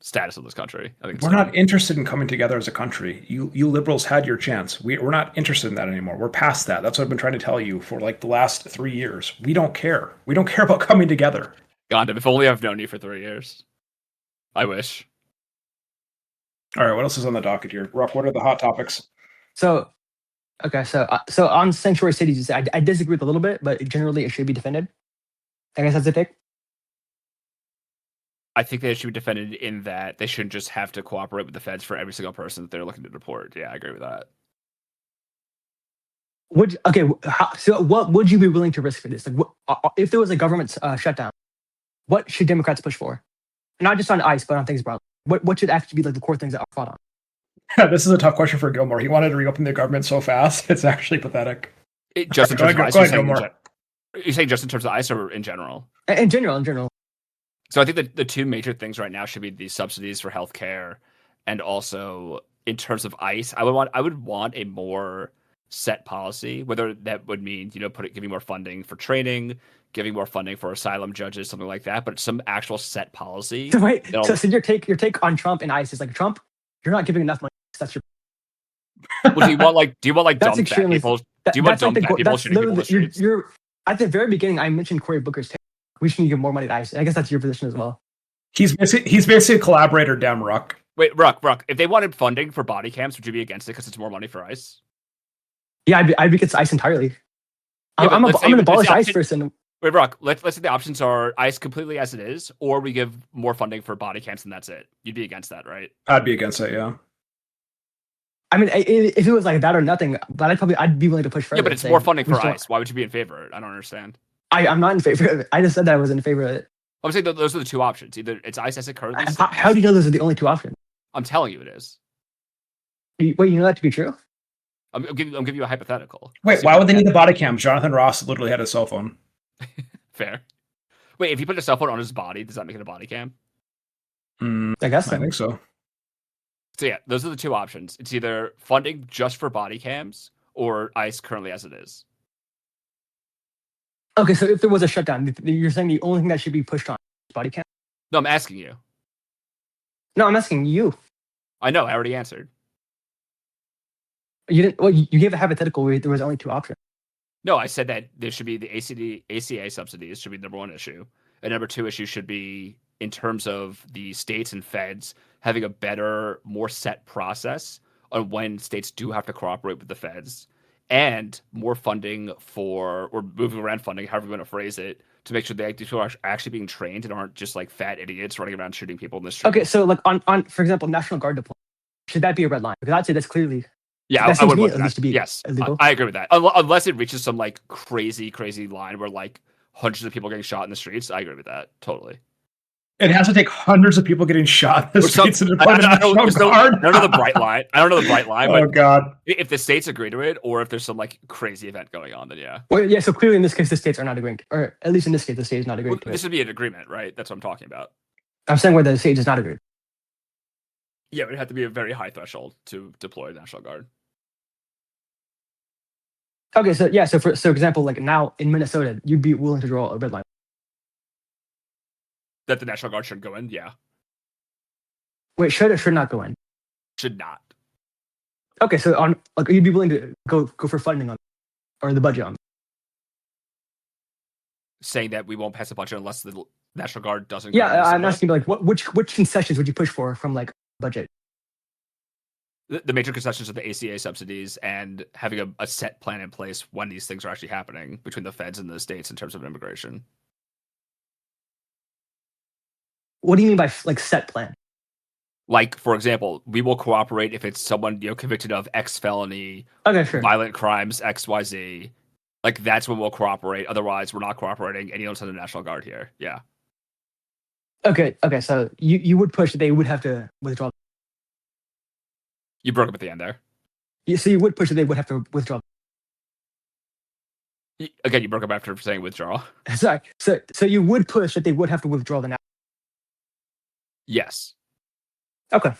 status of this country. I think it's We're dumb. not interested in coming together as a country. You liberals had your chance. We're not interested in that anymore. We're past that. That's what I've been trying to tell you for like the last 3 years. We don't care. We don't care about coming together. Gohndim, if only I've known you for 3 years. I wish. All right, what else is on the docket here? Ruck, what are the hot topics? So, okay. So on sanctuary cities, you say I disagree with a little bit, but generally it should be defended. I guess that's the take. I think they should be defended in that they shouldn't just have to cooperate with the feds for every single person that they're looking to deport. Yeah, I agree with that. So what would you be willing to risk for this? Like, if there was a government shutdown, what should Democrats push for? Not just on ICE, but on things broadly. What should actually be like the core things that are fought on? This is a tough question for Gilmore. He wanted to reopen the government so fast. It's actually pathetic. Just in terms of ICE, Go ahead, Gilmore. you're saying just in terms of ICE or in general? In general. So I think that the two major things right now should be the subsidies for healthcare, and also in terms of ICE, I would want a more set policy. Whether that would mean giving more funding for training, giving more funding for asylum judges, something like that. But some actual set policy. So wait. So your take on Trump and ICE is like Trump. You're not giving enough money. That's your. Well, do you want That's dumb fat extremely- people? Do you want dumb fat people shooting people in the streets? You're at the very beginning. I mentioned Cory Booker's take. We should give more money to ICE. I guess that's your position as well. He's basically a collaborator, damn Ruck. Wait, Ruck. If they wanted funding for body cams, would you be against it because it's more money for ICE? Yeah, I'd be against ICE entirely. Yeah, I'm but let's say- an abolished let's ICE say- person. Wait, Brock, let's say the options are ICE completely as it is, or we give more funding for body cams and that's it. You'd be against that, right? I'd be against it, yeah. I mean, if it was like that or nothing, but I'd be willing to push further. Yeah, but it's more funding for ICE. Why would you be in favor of it? I don't understand. I'm not in favor of it. I just said that I was in favor of it. I'm saying those are the two options. Either it's ICE as it currently stands. How do you know those are the only two options? I'm telling you it is. Wait, you know that to be true? I'm giving you a hypothetical. Wait, why would they need the body cams? Jonathan Ross literally had a cell phone. Fair. Wait, if he put a cell phone on his body, does that make it a body cam? I guess so. I think so. So yeah, those are the two options. It's either funding just for body cams or ICE currently as it is. Okay, so if there was a shutdown, you're saying the only thing that should be pushed on is body cam? No, I'm asking you. No, I'm asking you. I know, I already answered. You didn't. Well, you gave a hypothetical where there was only two options. No, I said that there should be the ACA subsidies should be the number one issue. And number two issue should be in terms of the states and feds having a better, more set process on when states do have to cooperate with the feds, and more funding for, or moving around funding, however you want to phrase it, to make sure that people are actually being trained and aren't just like fat idiots running around shooting people in the street. Okay, so like on for example, National Guard deployment, should that be a red line? Because I'd say that's clearly. Yeah, that I would seems want at least to be yes, illegal. I agree with that. Unless it reaches some like crazy line where like hundreds of people getting shot in the streets, I agree with that totally. It has to take hundreds of people getting shot in the streets to deploy the National Guard. I don't know the bright line. I don't know the bright line. Oh but God! If the states agree to it, or if there's some like crazy event going on, then yeah. Well, yeah. So clearly, in this case, the states are not agreeing, or at least in this case, the state is not agreeing to This it. would be an agreement, right? That's what I'm talking about. I'm saying where the state does not agree. Yeah, it would have to be a very high threshold to deploy the National Guard. Okay, so yeah, so for example, like now in Minnesota, you'd be willing to draw a red line. That the National Guard should go in, yeah. Wait, should or should not go in? Should not. Okay, so on like you'd be willing to go for funding on, or the budget on. Saying that we won't pass a budget unless the National Guard doesn't. Yeah, I'm asking like which concessions would you push for from like budget? The major concessions are the ACA subsidies and having a set plan in place when these things are actually happening between the feds and the states in terms of immigration. What do you mean by like set plan? Like, for example, we will cooperate if it's someone convicted of X felony, okay, sure, violent crimes, XYZ. Like that's when we'll cooperate. Otherwise, we're not cooperating, and you don't send the National Guard here. Yeah. Okay. So you would push that they would have to withdraw. You broke up at the end there. So you would push that they would have to withdraw. Again, you broke up after saying withdraw. Sorry. So you would push that they would have to withdraw the now. Yes. Okay.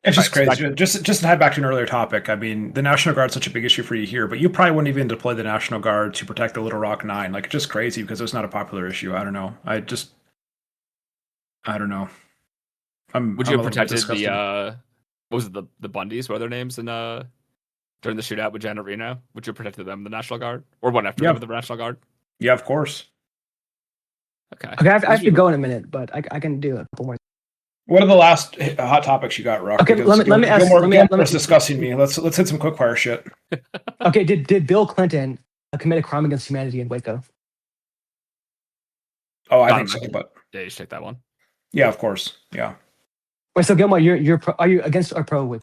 It's just crazy. Just to head back to an earlier topic. I mean, the National Guard's such a big issue for you here, but you probably wouldn't even deploy the National Guard to protect the Little Rock Nine. Like, it's just crazy because it's not a popular issue. I don't know. I don't know. Would you have protected the what was it, the Bundys? What are their names? And during the shootout with Janet Reno, would you have protected them, the National Guard, or one after them with the National Guard? Yeah, of course. Okay. I have to go in a minute, but I can do a couple more. What are the last hot topics you got, Rock? Okay, let me ask. Gilmore's discussing me. Let's hit some quickfire shit. Okay, did Bill Clinton commit a crime against humanity in Waco? Oh, I think so, but yeah, you should take that one. Yeah, of course. Yeah. Wait, so Gilmore, are you against or pro Waco?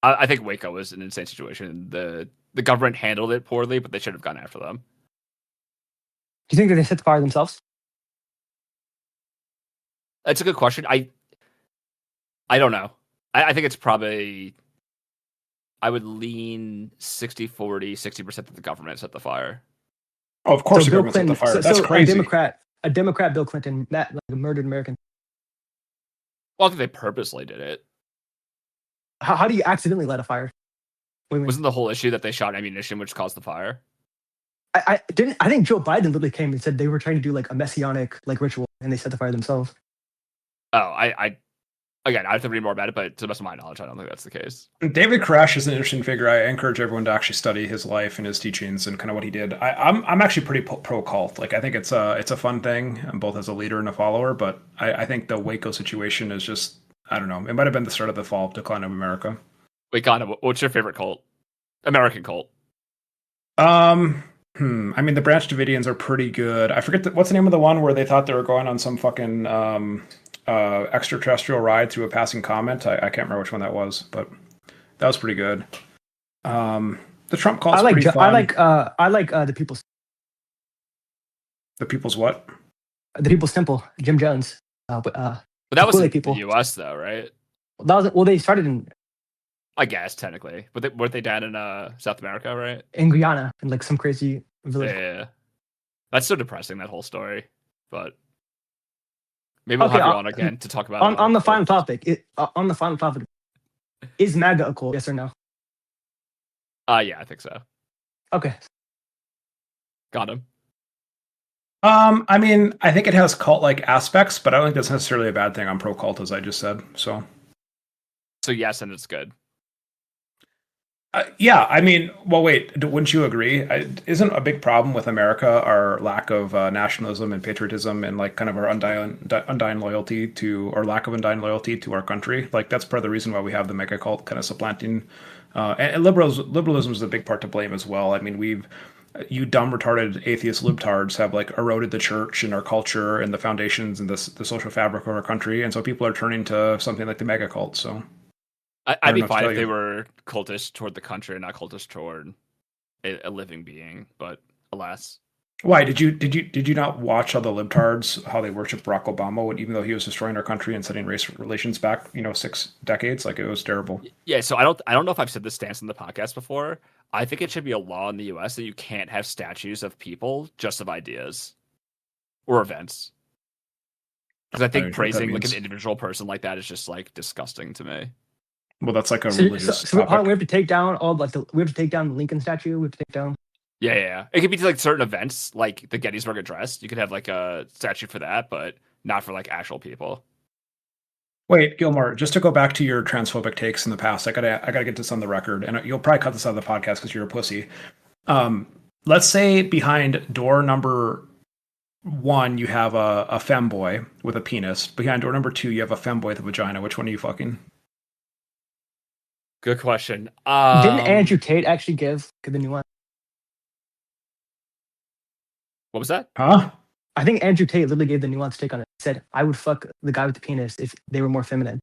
I think Waco was an insane situation. The government handled it poorly, but they should have gone after them. Do you think that they set the fire themselves? That's a good question. I don't know. I think it's probably, I would lean 60-40, 60% that the government set the fire. Oh, of course, so the government set the fire. That's crazy. A Democrat, Bill Clinton, like a murdered American. Well, I think they purposely did it. How do you accidentally light a fire? Wasn't the whole issue that they shot ammunition, which caused the fire? I think Joe Biden literally came and said they were trying to do like a messianic like ritual, and they set the fire themselves. Oh, again, I have to read more about it, but to the best of my knowledge, I don't think that's the case. David Koresh is an interesting figure. I encourage everyone to actually study his life and his teachings and kind of what he did. I'm actually pretty pro cult. Like, I think it's a fun thing, both as a leader and a follower. But I think the Waco situation is just, I don't know. It might have been the start of the fall decline of America. Wait, Gohndim, what's your favorite cult? American cult? I mean, the Branch Davidians are pretty good. I forget what's the name of the one where they thought they were going on some fucking extraterrestrial ride through a passing comet. I can't remember which one that was, but that was pretty good. The Trump call's pretty fun. I like the People's The People's what? the People's Temple, Jim Jones. But that was in people. the U.S. though, right? That was they started in I guess technically, but weren't they down in South America, right? in Guyana in like some crazy village. Yeah. That's so depressing, that whole story. But maybe we'll have you on again to talk about on the final topic. On the final topic, is MAGA a cult? Yes or no? Yeah, I think so. Okay. Gohndim. I mean, I think it has cult-like aspects, but I don't think that's necessarily a bad thing. I'm pro-cult, as I just said. So yes, and it's good. Yeah, I mean, well, wait, wouldn't you agree? Isn't a big problem with America our lack of nationalism and patriotism and like kind of our undying loyalty to, or lack of undying loyalty to our country? Like that's part of the reason why we have the mega cult kind of supplanting. And liberalism is a big part to blame as well. I mean, you dumb retarded atheist libtards have like eroded the church and our culture and the foundations and the social fabric of our country, and so people are turning to something like the mega cult. So. I'd be fine if they were cultish toward the country and not cultish toward a living being, but alas. Why did you not watch how the libtards how they worship Barack Obama even though he was destroying our country and setting race relations back 6 decades? Like it was terrible. Yeah, so I don't know if I've said this stance in the podcast before. I think it should be a law in the U.S. that you can't have statues of people, just of ideas or events. Because I think praising like an individual person like that is just like disgusting to me. Well, that's like a religious topic. We have to take down we have to take down the Lincoln statue. We have to take down. Yeah. It could be like certain events, like the Gettysburg Address. You could have like a statue for that, but not for like actual people. Wait, Gilmore, just to go back to your transphobic takes in the past, I gotta get this on the record, and you'll probably cut this out of the podcast because you're a pussy. Let's say behind door number 1 you have a femboy with a penis. Behind door number 2 you have a femboy with a vagina. Which one are you fucking? Good question. Didn't Andrew Tate actually give the nuance? What was that? Huh? I think Andrew Tate literally gave the nuanced take on it. He said, I would fuck the guy with the penis if they were more feminine.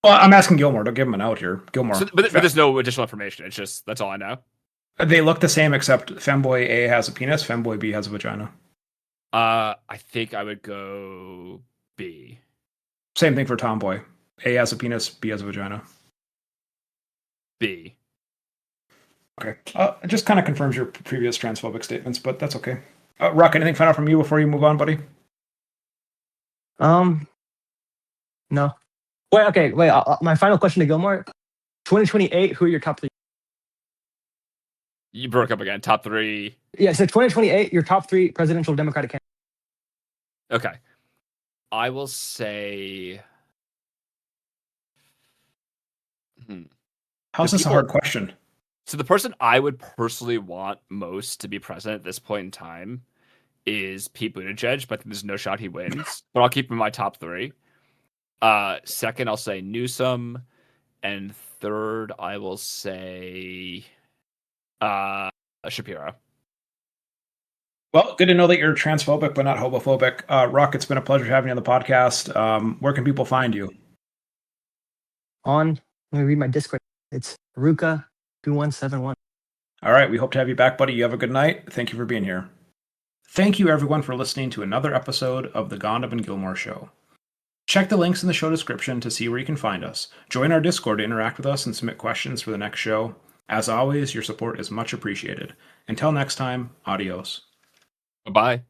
Well, I'm asking Gilmore. Don't give him an out here. Gilmore. But there's no additional information. It's just, that's all I know. They look the same except femboy A has a penis, femboy B has a vagina. I think I would go B. Same thing for tomboy. A has a penis, B has a vagina. B. Okay. It just kind of confirms your previous transphobic statements, but that's okay. Ruck, anything final from you before you move on, buddy? No. Wait. My final question to Gilmore: 2028. Who are your top 3? You broke up again. Top 3. Yeah. So 2028, your top 3 presidential Democratic candidates. Okay. I will say. How's this a hard question? So the person I would personally want most to be president at this point in time is Pete Buttigieg, but I think there's no shot he wins. But I'll keep him in my top 3. Second, I'll say Newsom. And third, I will say Shapiro. Well, good to know that you're transphobic, but not homophobic. Ruck, it's been a pleasure having you on the podcast. Where can people find you? Let me read my Discord. It's Ruka2171. All right. We hope to have you back, buddy. You have a good night. Thank you for being here. Thank you, everyone, for listening to another episode of the Gohndim Gilmore Show. Check the links in the show description to see where you can find us. Join our Discord to interact with us and submit questions for the next show. As always, your support is much appreciated. Until next time, adios. Bye-bye.